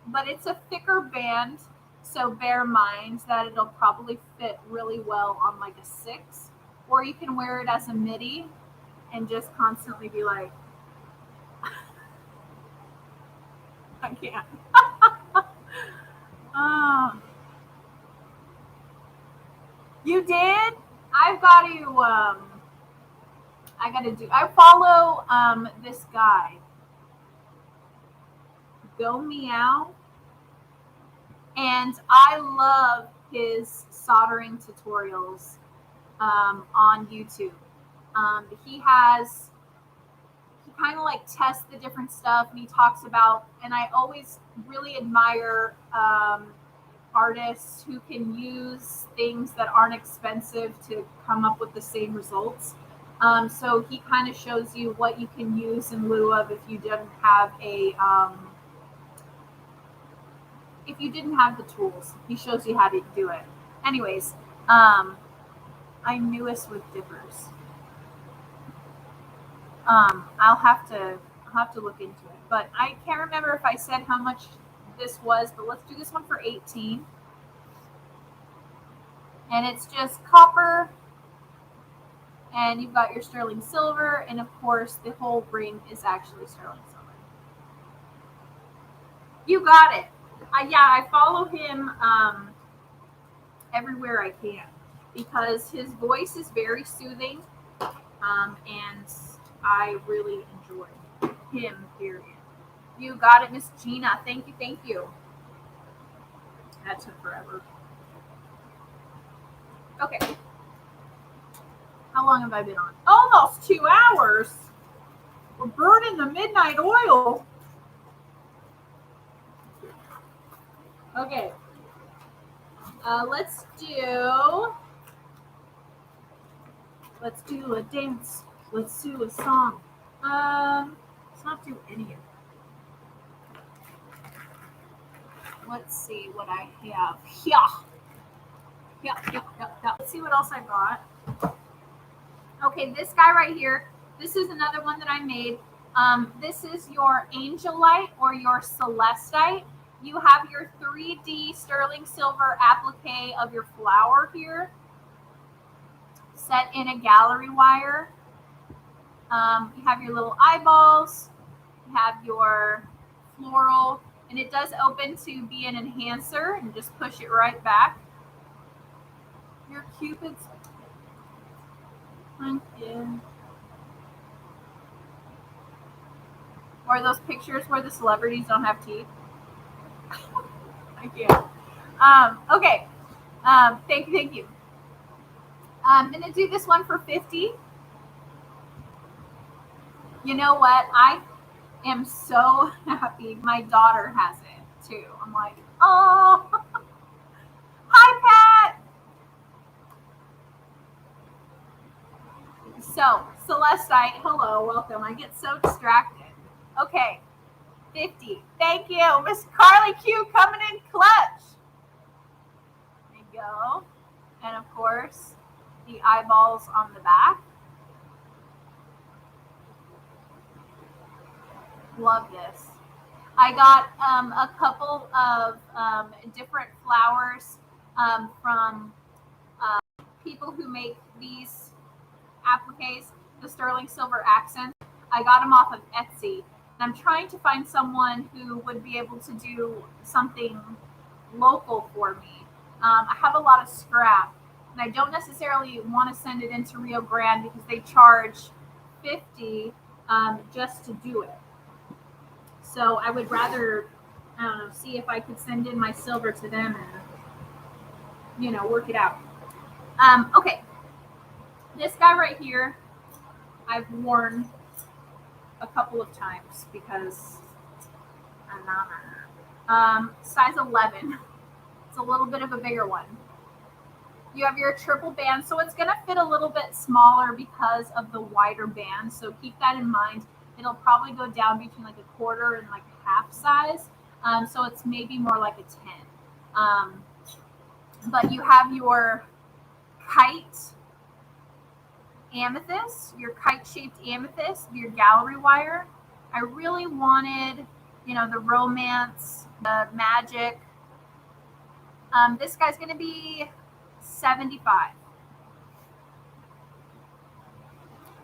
But it's a thicker band, so bear in mind that it'll probably fit really well on like a 6. Or you can wear it as a midi and just constantly be like, I can't. You did? I've got to, I follow this guy, Go Meow, and I love his soldering tutorials on YouTube. He kind of like tests the different stuff, and he talks about, and I always really admire artists who can use things that aren't expensive to come up with the same results. So he kind of shows you what you can use in lieu of if you don't have you didn't have the tools, he shows you how to do it. Anyways, I knew us with dippers. I'll have to look into it, but I can't remember if I said how much this was. But let's do this one for 18, and it's just copper, and you've got your sterling silver, and of course the whole ring is actually sterling silver. You got it. I follow him everywhere I can because his voice is very soothing, and I really enjoy him, period. You got it, Miss Gina. Thank you, thank you. That took forever. Okay. How long have I been on? Almost 2 hours. We're burning the midnight oil. Okay. Let's do a dance. Let's do a song. Let's not do any of it. Let's see what I have. Yeah. Let's see what else I got. Okay, this guy right here. This is another one that I made. This is your Angelite or your Celestite. You have your 3D sterling silver applique of your flower here, set in a gallery wire. You have your little eyeballs. You have your floral, and it does open to be an enhancer, and just push it right back. Your Cupid's pumpkin. Or those pictures where the celebrities don't have teeth. I can't. Okay. Thank you. I'm gonna do this one for 50. You know what? I am so happy my daughter has it too. I'm like, oh, hi Pat. So Celestite, hello, welcome. I get so distracted. Okay, 50. Thank you, Miss Carly Q coming in clutch. There you go. And of course, the eyeballs on the back. Love this. I got a couple of different flowers from people who make these appliques, the sterling silver accent. I got them off of Etsy. And I'm trying to find someone who would be able to do something local for me. I have a lot of scrap, and I don't necessarily want to send it into Rio Grande because they charge $50 just to do it. So I would rather, I don't know, see if I could send in my silver to them and, work it out. Okay. This guy right here, I've worn a couple of times because size 11. It's a little bit of a bigger one. You have your triple band, so it's going to fit a little bit smaller because of the wider band. So keep that in mind. It'll probably go down between like a quarter and like a half size. So it's maybe more like a 10. But you have your Kite amethyst, your kite-shaped amethyst, your gallery wire. I really wanted, the romance, the magic. This guy's going to be $75.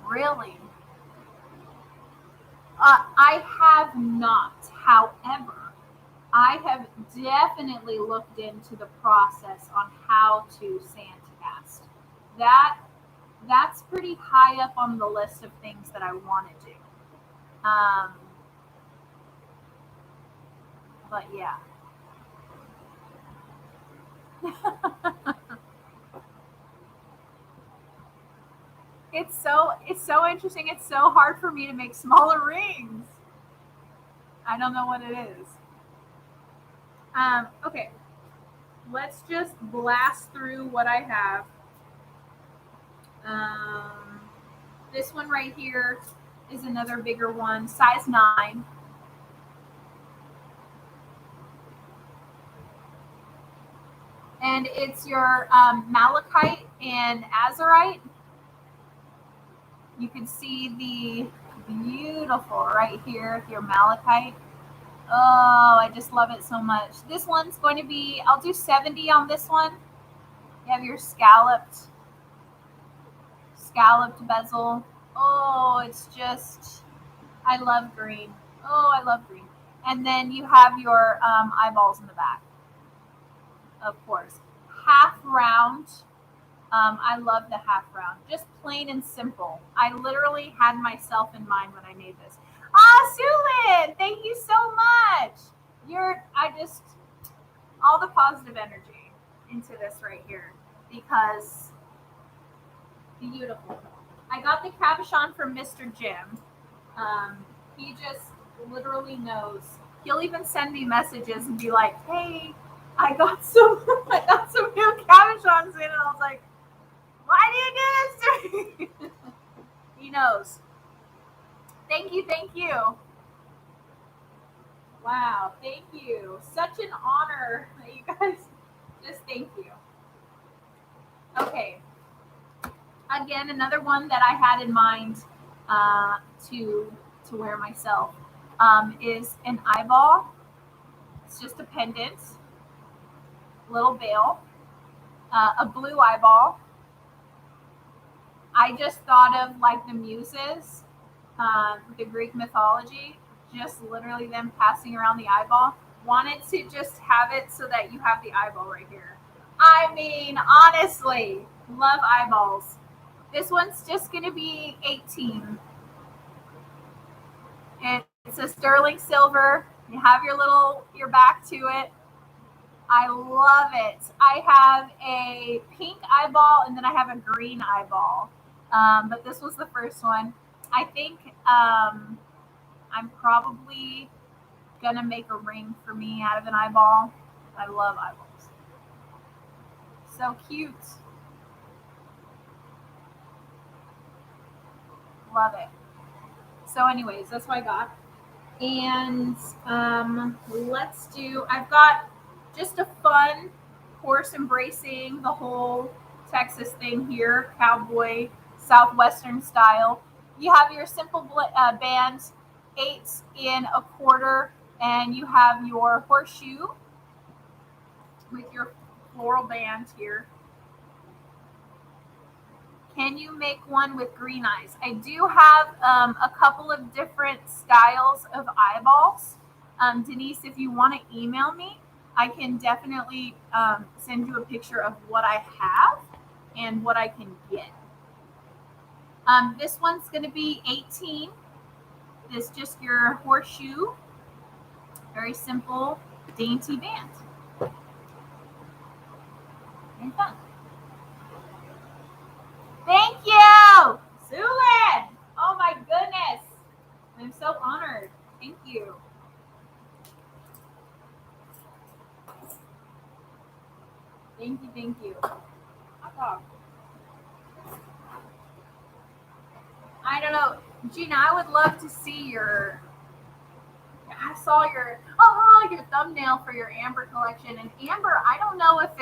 Really? I have not. However, I have definitely looked into the process on how to sandcast. That's pretty high up on the list of things that I want to do. But yeah. It's so interesting. It's so hard for me to make smaller rings. I don't know what it is. Okay. Let's just blast through what I have. This one right here is another bigger one, size 9. And it's your malachite and azurite. You can see the beautiful right here, your malachite. Oh, I just love it so much. This one's going to be, I'll do 70 on this one. You have your scalloped bezel. Oh, it's just, I love green. Oh, I love green. And then you have your eyeballs in the back, of course. Half round. I love the half round. Just plain and simple. I literally had myself in mind when I made this. Ah, Sulin, thank you so much. All the positive energy into this right here because beautiful. I got the cabochon from Mr. Jim. He just literally knows. He'll even send me messages and be like, "Hey, I got some new cabochons in," and I was like, "Why do you do this to me?" He knows. Thank you. Wow, thank you. Such an honor that you guys just thank you. Okay. Again, another one that I had in mind to wear myself is an eyeball. It's just a pendant, little veil, a blue eyeball. I just thought of like the muses, the Greek mythology, just literally them passing around the eyeball. Wanted to just have it so that you have the eyeball right here. I mean, honestly, love eyeballs. This one's just going to be 18. It's a sterling silver. You have your back to it. I love it. I have a pink eyeball and then I have a green eyeball. But this was the first one. I think I'm probably gonna make a ring for me out of an eyeball. I love eyeballs. So cute. Love it. So anyways, that's what I got. And I've got just a fun horse embracing the whole Texas thing here, cowboy, southwestern style. You have your simple band, 8 1/4, and you have your horseshoe with your floral band here. Can you make one with green eyes? I do have a couple of different styles of eyeballs. Denise, if you want to email me, I can definitely send you a picture of what I have and what I can get. This one's going to be 18. This just your horseshoe. Very simple, dainty band. Very fun. Thank you, Zulin. Oh my goodness. I'm so honored. Thank you. Thank you. I don't know. Gina, I would love to see I saw your thumbnail for your amber collection. And amber, I don't know if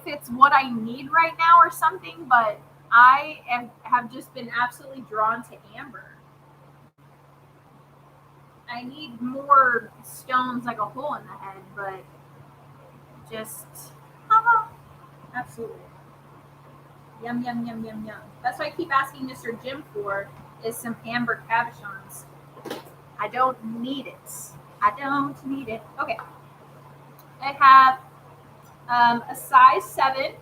it's what I need right now or something, but I have just been absolutely drawn to amber. I need more stones like a hole in the head, but just absolutely. Yum. That's what I keep asking Mr. Jim for is some amber cabochons. I don't need it. Okay. I have a size 7.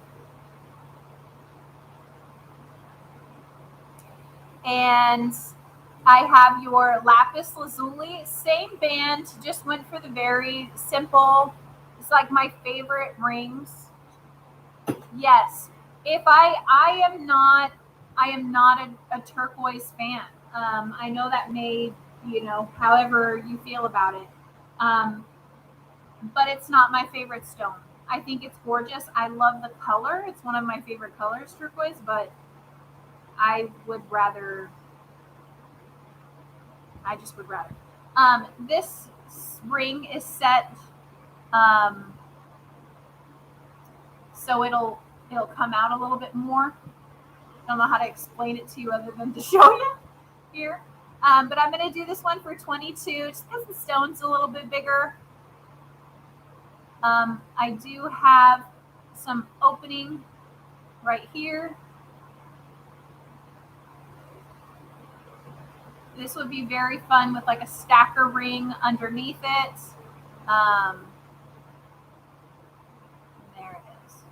And I have your Lapis Lazuli. Same band, just went for the very simple. It's like my favorite rings. Yes. If I am not a turquoise fan. I know that may, however you feel about it. But it's not my favorite stone. I think it's gorgeous. I love the color. It's one of my favorite colors, turquoise, but I just would rather. This ring is set so it'll come out a little bit more. I don't know how to explain it to you other than to show you here. But I'm going to do this one for 22 just because the stone's a little bit bigger. I do have some opening right here. This would be very fun with like a stacker ring underneath it. There it is.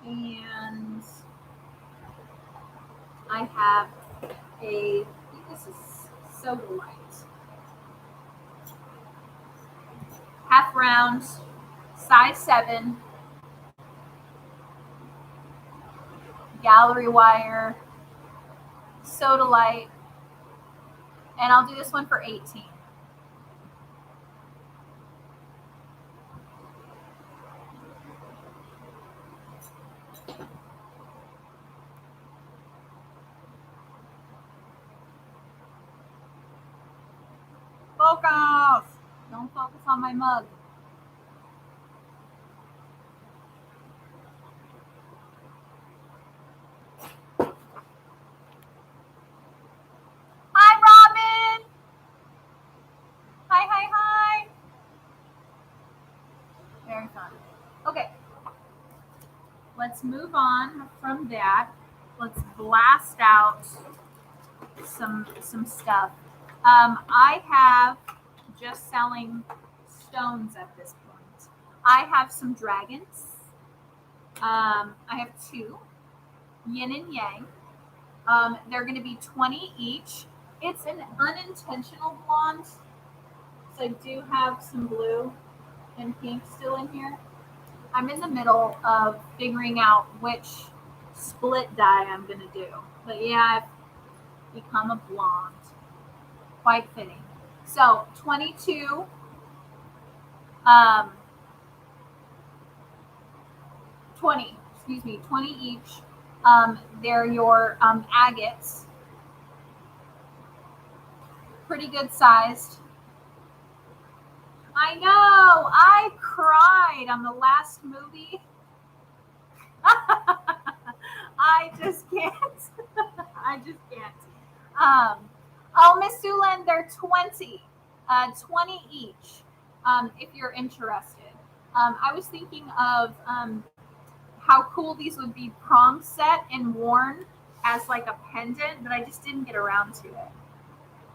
And I have this is Sodalite. Half round, size 7. Gallery wire, Sodalite, and I'll do this one for 18. Focus! Don't focus on my mug. Hi, Robin! Hi, hi, hi! Very fun. Okay. Let's move on from that. Let's blast out some stuff. I have just selling stones at this point. I have some dragons. I have 2, yin and yang. They're going to be 20 each. It's an unintentional blonde, so I do have some blue and pink still in here. I'm in the middle of figuring out which split dye I'm going to do. But yeah, I've become a blonde. Quite fitting. So 22. 20 each. They're your agates. Pretty good sized. I know, I cried on the last movie. I just can't. I just can't. Oh, Miss Sulan, they're 20. 20 each, if you're interested. I was thinking of how cool these would be prom set and worn as like a pendant, but I just didn't get around to it.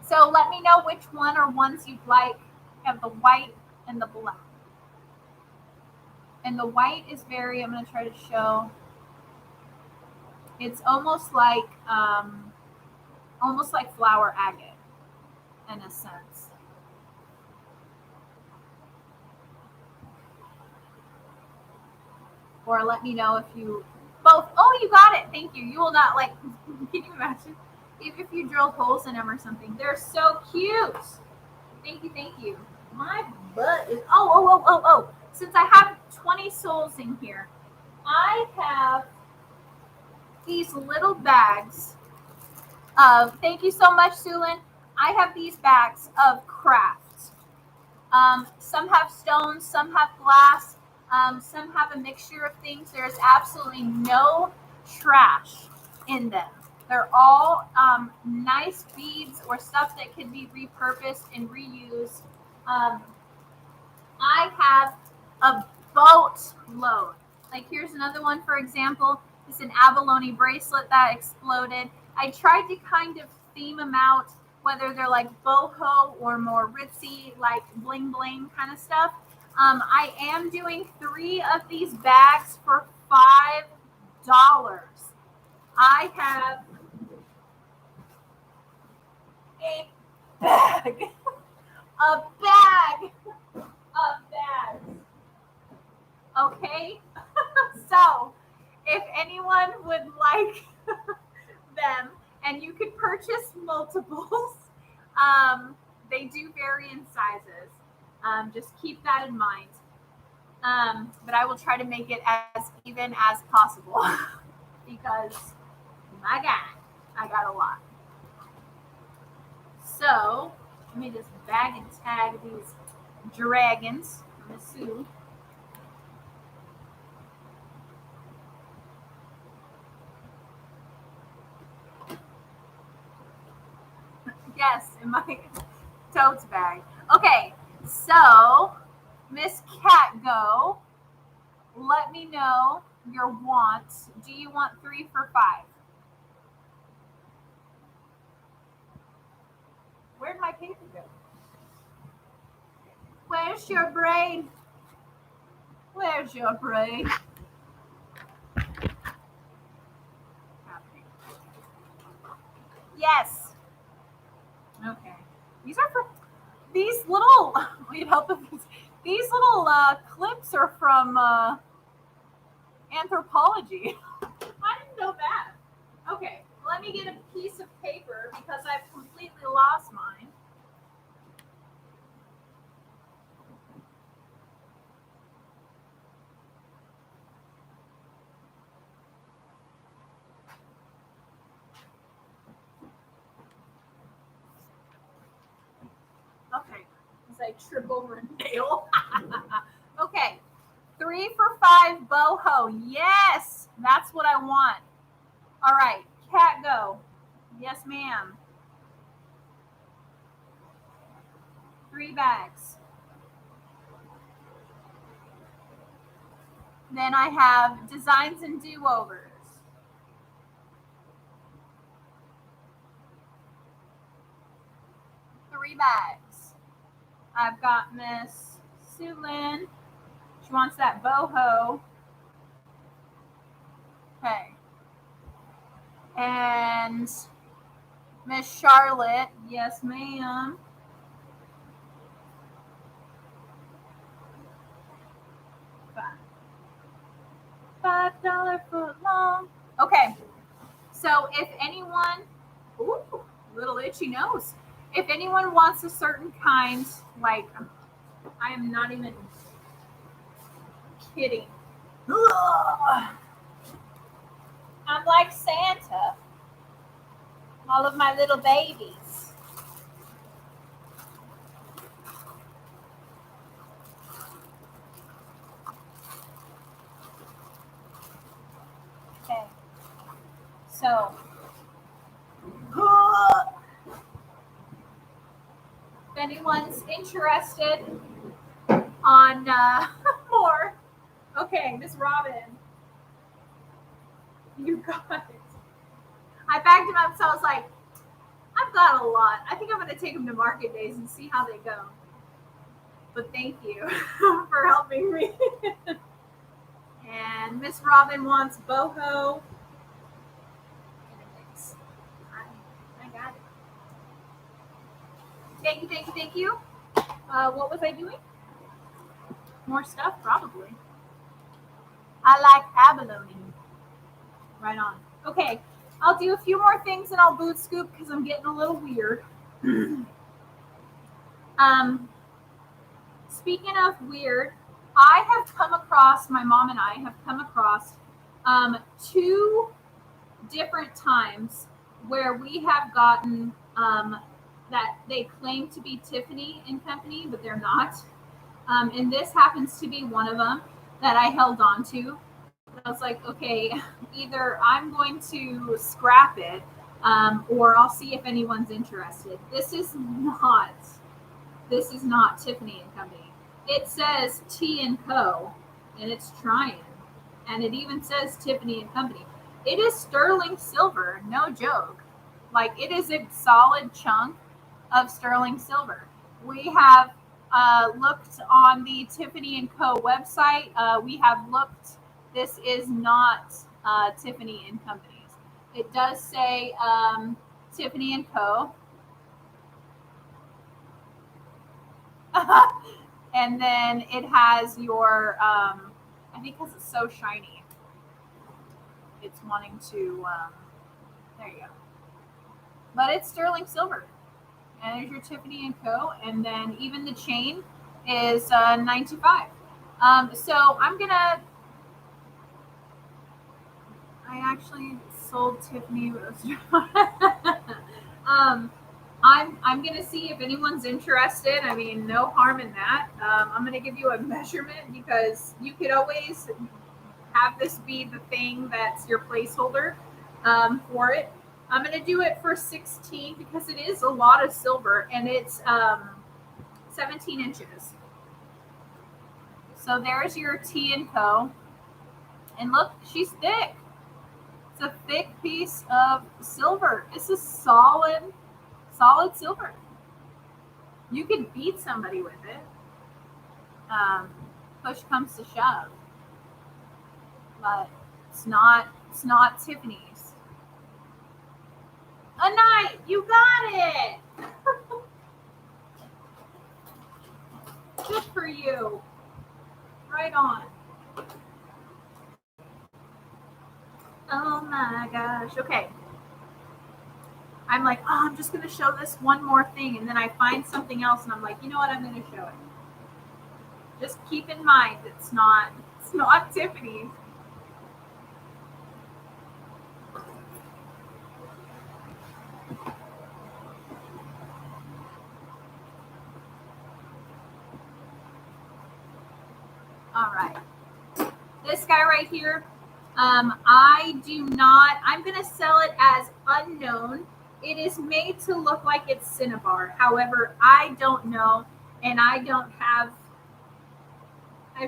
So let me know which one or ones you'd like. Have the white and the black. And the white is very, I'm going to try to show. It's almost like flower agate in a sense. Or let me know if you both. Oh, you got it. Thank you. You will not like. Can you imagine? Even if you drilled holes in them or something. They're so cute. Thank you. Thank you. My butt is. Oh. Since I have 20 souls in here, I have these little bags of. Thank you so much, Sulin. I have these bags of crafts. Some have stones, some have glass. Some have a mixture of things. There's absolutely no trash in them. They're all nice beads or stuff that can be repurposed and reused. I have a boatload. Like here's another one, for example. It's an Abalone bracelet that exploded. I tried to kind of theme them out, whether they're like boho or more ritzy, like bling bling kind of stuff. I am doing 3 of these bags for $5. I have a bag, a bag of bags. Okay, so if anyone would like them, and you could purchase multiples, they do vary in sizes. Just keep that in mind. But I will try to make it as even as possible because, my God, I got a lot. So let me just bag and tag these dragons. Miss Sue. Yes, in my totes bag. Okay, so Miss Catgo, let me know your wants. Do you want 3 for 5? Where'd my paper go? Where's your brain? Where's your brain? Yes. Okay. These are for these little. We'd help with these little clips are from anthropology. I didn't know that. Okay, let me get a piece of paper because I've completely lost mine. Okay, as I trip over a nail. Okay, 3 for 5 boho. Yes, that's what I want. All right, Cat go. Yes, ma'am. 3 bags. Then I have designs and do-overs. 3 bags. I've got Miss Sue Lynn. She wants that boho. Okay. And Miss Charlotte. Yes, ma'am. $5 foot long. Okay. So if anyone, ooh, little itchy nose. If anyone wants a certain kind, like I am not even kidding. Ugh. I'm like Santa. All of my little babies. Okay. So, if anyone's interested on more, okay, Miss Robin, you got it. I bagged him up, so I was like, I've got a lot. I think I'm going to take them to market days and see how they go. But thank you for helping me. And Miss Robin wants boho. I got it. Thank you, thank you, thank you. What was I doing? More stuff, probably. I like abalone. Right on. Okay, I'll do a few more things and I'll boot scoop because I'm getting a little weird. Speaking of weird, I have come across, my mom and I have come across 2 different times where we have gotten that they claim to be Tiffany and Company, but they're not. And this happens to be one of them that I held on to. I was like, okay, either I'm going to scrap it or I'll see if anyone's interested. This is not Tiffany and Company. It says T and Co. and it's trying, and it even says Tiffany and Company. It is sterling silver, no joke. Like it is a solid chunk of sterling silver. We have looked on the Tiffany and Co. website. We have looked. This is not Tiffany and Company's. It does say Tiffany and Co. And then it has your, I think because it's so shiny, it's wanting to, there you go. But it's sterling silver. And there's your Tiffany and Co. And then even the chain is $95. So I'm going to, I actually sold Tiffany. I'm gonna see if anyone's interested. I mean, no harm in that. I'm gonna give you a measurement because you could always have this be the thing that's your placeholder for it. I'm gonna do it for 16 because it is a lot of silver and it's 17 inches. So there's your T and Co. And look, she's thick. It's a thick piece of silver. It's a solid silver. You could beat somebody with it. Push comes to shove, but it's not Tiffany's. A night, you got it. Good for you. Right on. Oh my gosh. Okay. I'm like, oh, I'm just going to show this one more thing. And then I find something else and I'm like, you know what? I'm going to show it. Just keep in mind, it's not Tiffany's. All right. This guy right here, I'm going to sell it as unknown. It is made to look like it's cinnabar. However, I don't know, and I've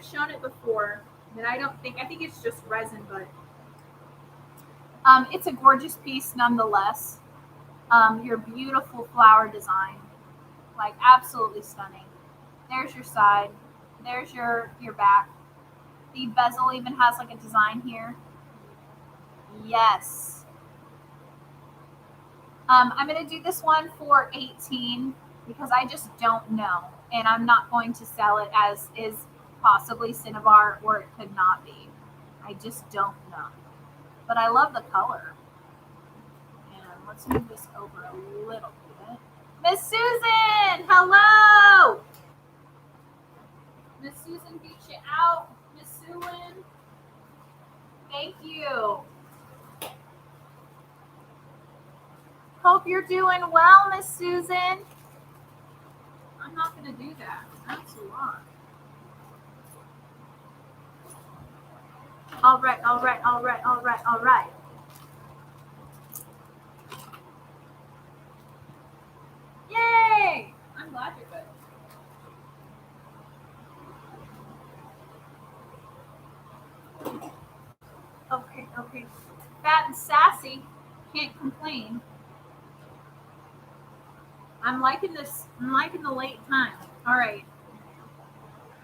shown it before, but I think it's just resin, but it's a gorgeous piece nonetheless. Your beautiful flower design, like absolutely stunning. There's your side. There's your back. The bezel even has like a design here. Yes. I'm going to do this one for 18 because I just don't know. And I'm not going to sell it as is possibly cinnabar or it could not be. I just don't know. But I love the color. And let's move this over a little bit. Miss Susan, hello. Miss Susan beat you out. Miss Susan, thank you. Hope you're doing well, Miss Susan. I'm not going to do that. That's a lot. All right. Yay! I'm glad you're good. Okay. Fat and sassy. Can't complain. I'm liking this. I'm liking the late time. All right.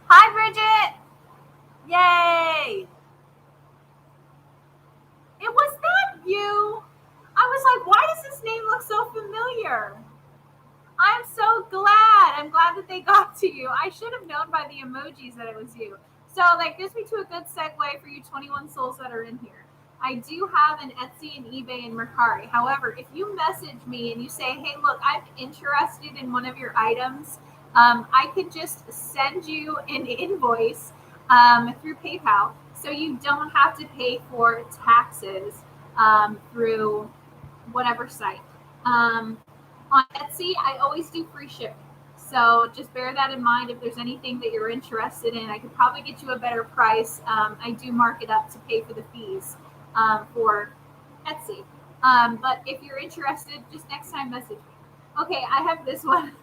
Hi, Bridget. Yay! It was that you. I was like, why does this name look so familiar? I'm so glad. I'm glad that they got to you. I should have known by the emojis that it was you. So that gives me to a good segue for you 21 souls that are in here. I do have an Etsy and eBay and Mercari. However, if you message me and you say, hey, look, I'm interested in one of your items, I could just send you an invoice through PayPal so you don't have to pay for taxes through whatever site. On Etsy, I always do free shipping. So just bear that in mind. If there's anything that you're interested in, I could probably get you a better price. I do mark it up to pay for the fees for Etsy. But if you're interested, just next time message me. Okay, I have this one.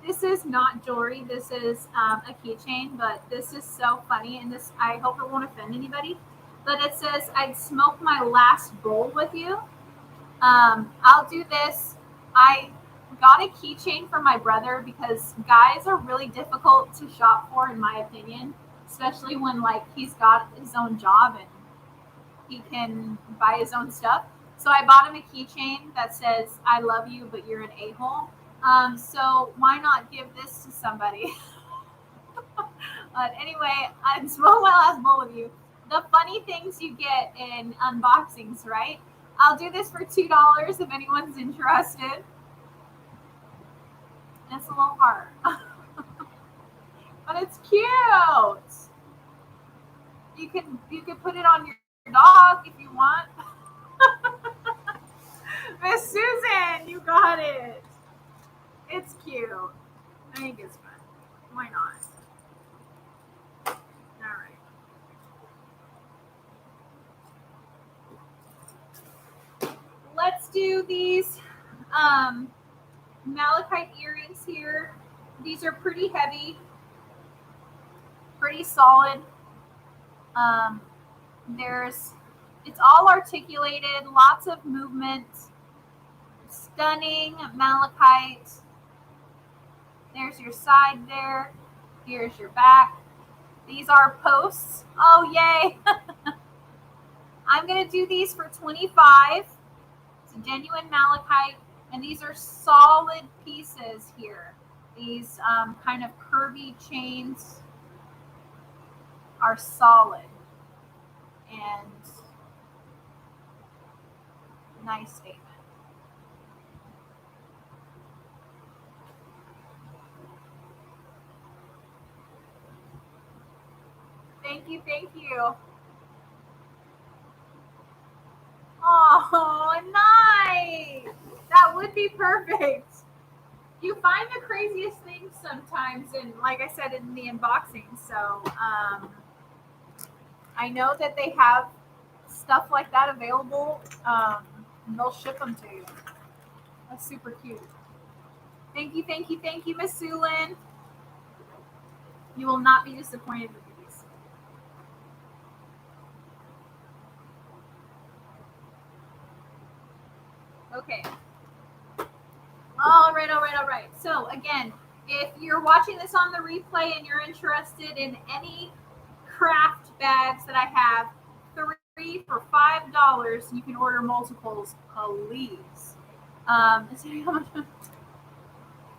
This is not jewelry. This is a keychain, but this is so funny. And this, I hope it won't offend anybody. But it says, I'd smoke my last bowl with you. I'll do this. I got a keychain for my brother because guys are really difficult to shop for, in my opinion, especially when like he's got his own job and he can buy his own stuff. So I bought him a keychain that says, I love you, but you're an a-hole. So why not give this to somebody? But anyway, I'd smoke my last bowl with you. The funny things you get in unboxings, right? I'll do this for $2 if anyone's interested. It's a little hard. But it's cute. You can put it on your dog if you want. Miss Susan, you got it. It's cute. I think it's fun. Why not? All right. Let's do these Malachite earrings here. These are pretty heavy, pretty solid. Um, it's all articulated, lots of movement, stunning malachite. There's your side there. Here's your back. These are posts. Oh, yay. I'm going to do these for $25. It's a genuine malachite, and these are solid pieces here. These kind of curvy chains are solid and nice statement. Thank you, thank you. Oh, nice. That would be perfect. You find the craziest things sometimes, and like I said in the unboxing. So I know that they have stuff like that available, and they'll ship them to you. That's super cute. Thank you, thank you, thank you, Miss Sulin. You will not be disappointed with these. Okay. All right, all right, all right. So again, if you're watching this on the replay and you're interested in any craft bags that I have, 3 for $5. You can order multiples, please.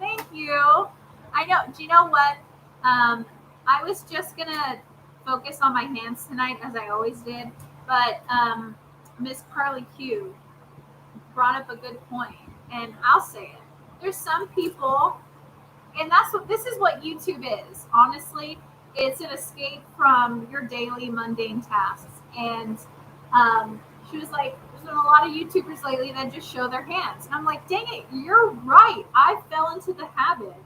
Thank you. I know. Do you know what? I was just gonna focus on my hands tonight, as I always did, but Miss Carly Q brought up a good point, and I'll say it. There's some people, and this is what YouTube is. Honestly, it's an escape from your daily mundane tasks. And she was like, there's been a lot of YouTubers lately that just show their hands. And I'm like, dang it, you're right. I fell into the habit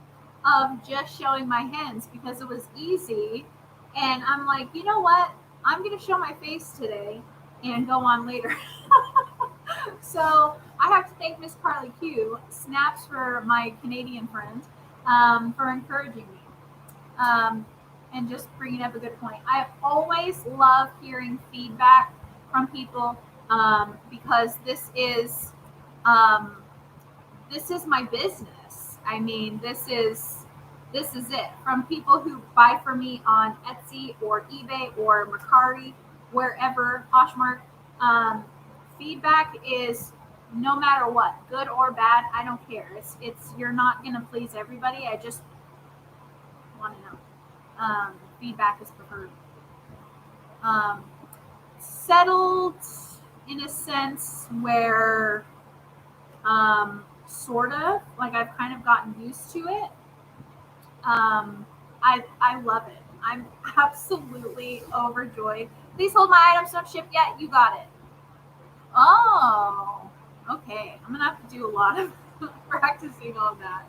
of just showing my hands because it was easy. And I'm like, you know what? I'm going to show my face today and go on later. So I have to thank Miss Carly Q, snaps for my Canadian friend, for encouraging me and just bringing up a good point. I always love hearing feedback from people because this is my business. I mean, this is it. From people who buy from me on Etsy or eBay or Mercari, wherever, Poshmark, feedback is no matter what, good or bad. I don't care. It's you're not gonna please everybody. I just want to know. Feedback is preferred. Settled in a sense where sort of like I've kind of gotten used to it. I love it. I'm absolutely overjoyed. Please hold my items, not shipped yet. You got it. Oh, okay. I'm gonna have to do a lot of practicing on that,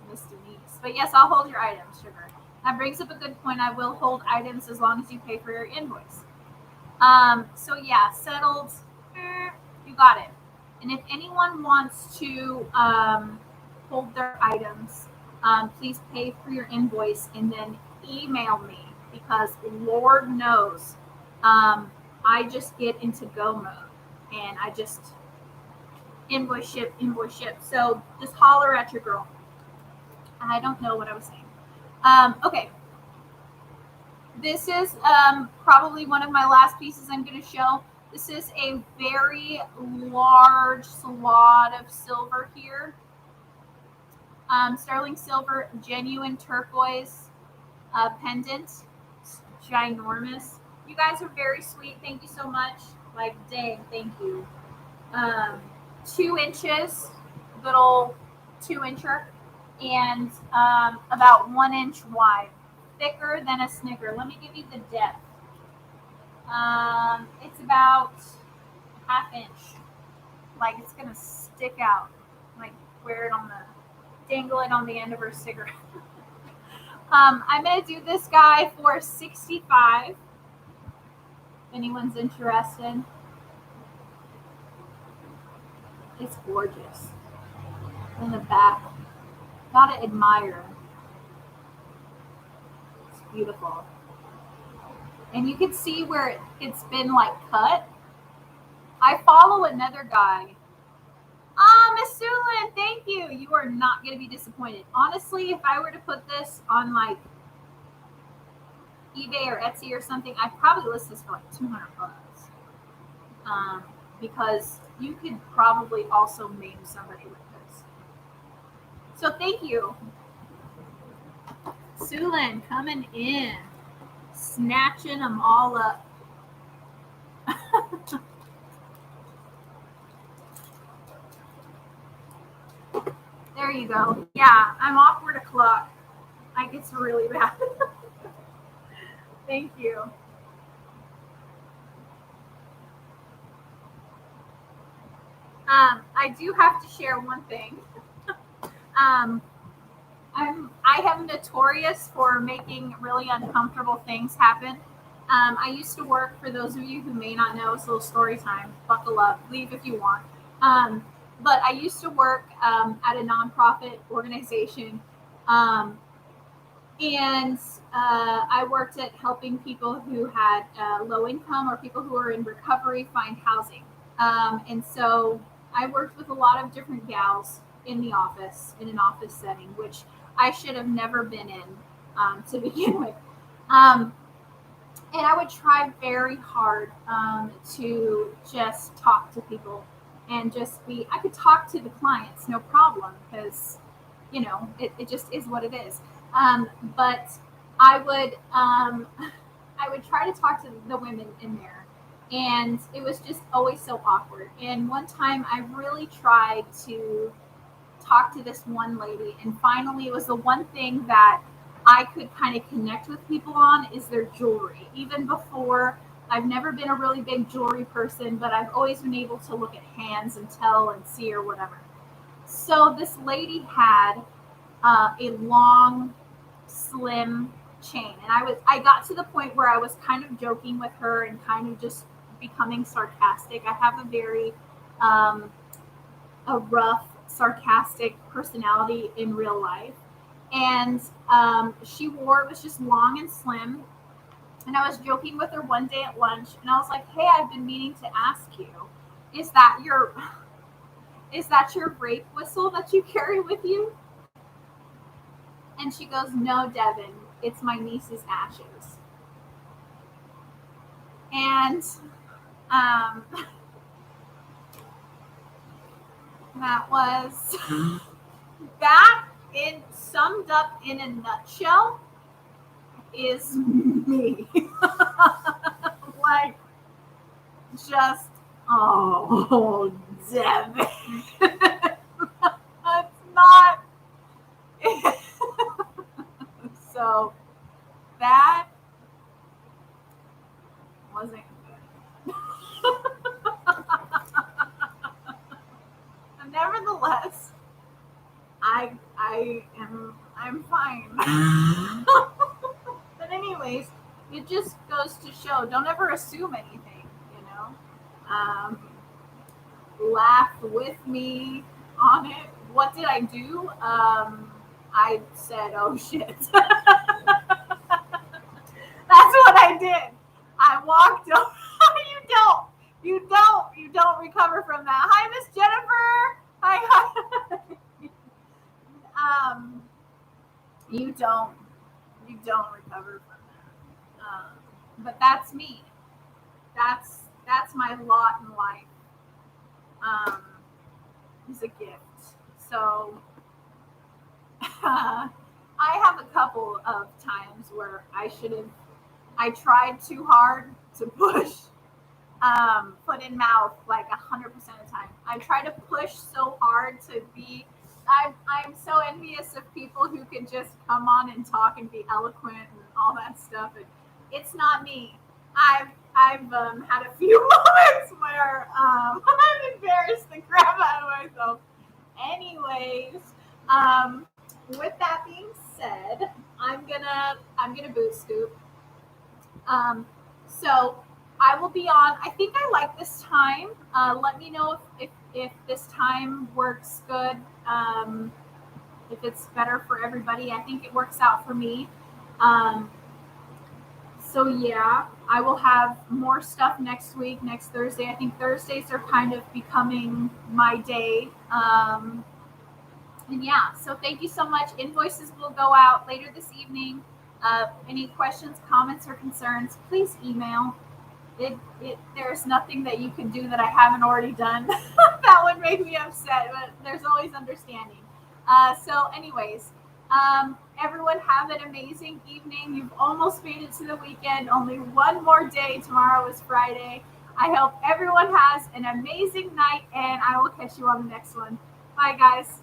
Miss Denise. But yes, I'll hold your items, sugar. That brings up a good point. I will hold items as long as you pay for your invoice. So yeah, settled. You got it. And if anyone wants to hold their items, please pay for your invoice and then email me because Lord knows I just get into go mode and I just invoice ship. So just holler at your girl. I don't know what I was saying. Okay. This is probably one of my last pieces I'm going to show. This is a very large swad of silver here. Sterling silver, genuine turquoise pendant. It's ginormous. You guys are very sweet. Thank you so much. Like, dang, thank you. 2 inches, little 2-incher, and about 1 inch wide. Thicker than a Snicker. Let me give you the depth. It's about 1/2 inch. Like it's gonna stick out. Like wear it on the, dangle it on the end of her cigarette. I'm going to do this guy for $65. If anyone's interested. It's gorgeous. In the back. Gotta admire. It's beautiful. And you can see where it's been like cut. I follow another guy. Miss Sulin, thank you. You are not going to be disappointed. Honestly, if I were to put this on like eBay or Etsy or something, I'd probably list this for like $200. Because you could probably also maim somebody with this. So thank you. Sulin coming in. Snatching them all up. There you go. Yeah, I'm awkward o'clock. I get really bad. Thank you. I do have to share one thing. I am notorious for making really uncomfortable things happen. I used to work, for those of you who may not know, it's a little story time. Buckle up, leave if you want. But I used to work at a nonprofit organization, and I worked at helping people who had low income or people who were in recovery find housing. And so I worked with a lot of different gals in the office, in an office setting, which I should have never been in to begin with. And I would try very hard to just talk to people and just be, I could talk to the clients, no problem, because, you know, it just is what it is. But I would try to talk to the women in there, and it was just always so awkward. And one time I really tried to talk to this one lady, and finally it was the one thing that I could kind of connect with people on is their jewelry. Even before, I've never been a really big jewelry person, but I've always been able to look at hands and tell and see or whatever. So this lady had a long, slim chain, and I got to the point where I was kind of joking with her and kind of just becoming sarcastic. I have a very a rough, sarcastic personality in real life. And she wore, it was just long and slim. And I was joking with her one day at lunch, and I was like, hey, I've been meaning to ask you, is that your rape whistle that you carry with you? And she goes, no, Devan, it's my niece's ashes. And that was that. It summed up in a nutshell is me. Like, just, oh, Devan. That's not. So that wasn't good. Nevertheless, I'm fine. But anyways, it just goes to show, don't ever assume anything, you know. Laugh with me on it. What did I do? I said, oh shit. That's what I did. I walked over. You don't recover from that. Hi, Miss Jennifer. Hi. You don't recover from that. But that's me. That's my lot in life. Is a gift. So I have a couple of times where I tried too hard to push foot in mouth like 100% of the time. I try to push so hard to be. I'm so envious of people who can just come on and talk and be eloquent and all that stuff. And it's not me. I've had a few moments where I've embarrassed the crap out of myself. Anyways, with that being said, I'm gonna boot scoop. So I will be on. I think I like this time. Let me know if this time works good. If it's better for everybody. I think it works out for me. Um, so yeah, I will have more stuff next week, next Thursday. I think Thursdays are kind of becoming my day. And yeah, so thank you so much. Invoices will go out later this evening. Any questions, comments, or concerns, please email. There's nothing that you can do that I haven't already done that would make me upset, but there's always understanding. So anyways, everyone have an amazing evening. You've almost made it to the weekend. Only one more day. Tomorrow is Friday. I hope everyone has an amazing night, and I will catch you on the next one. Bye, guys.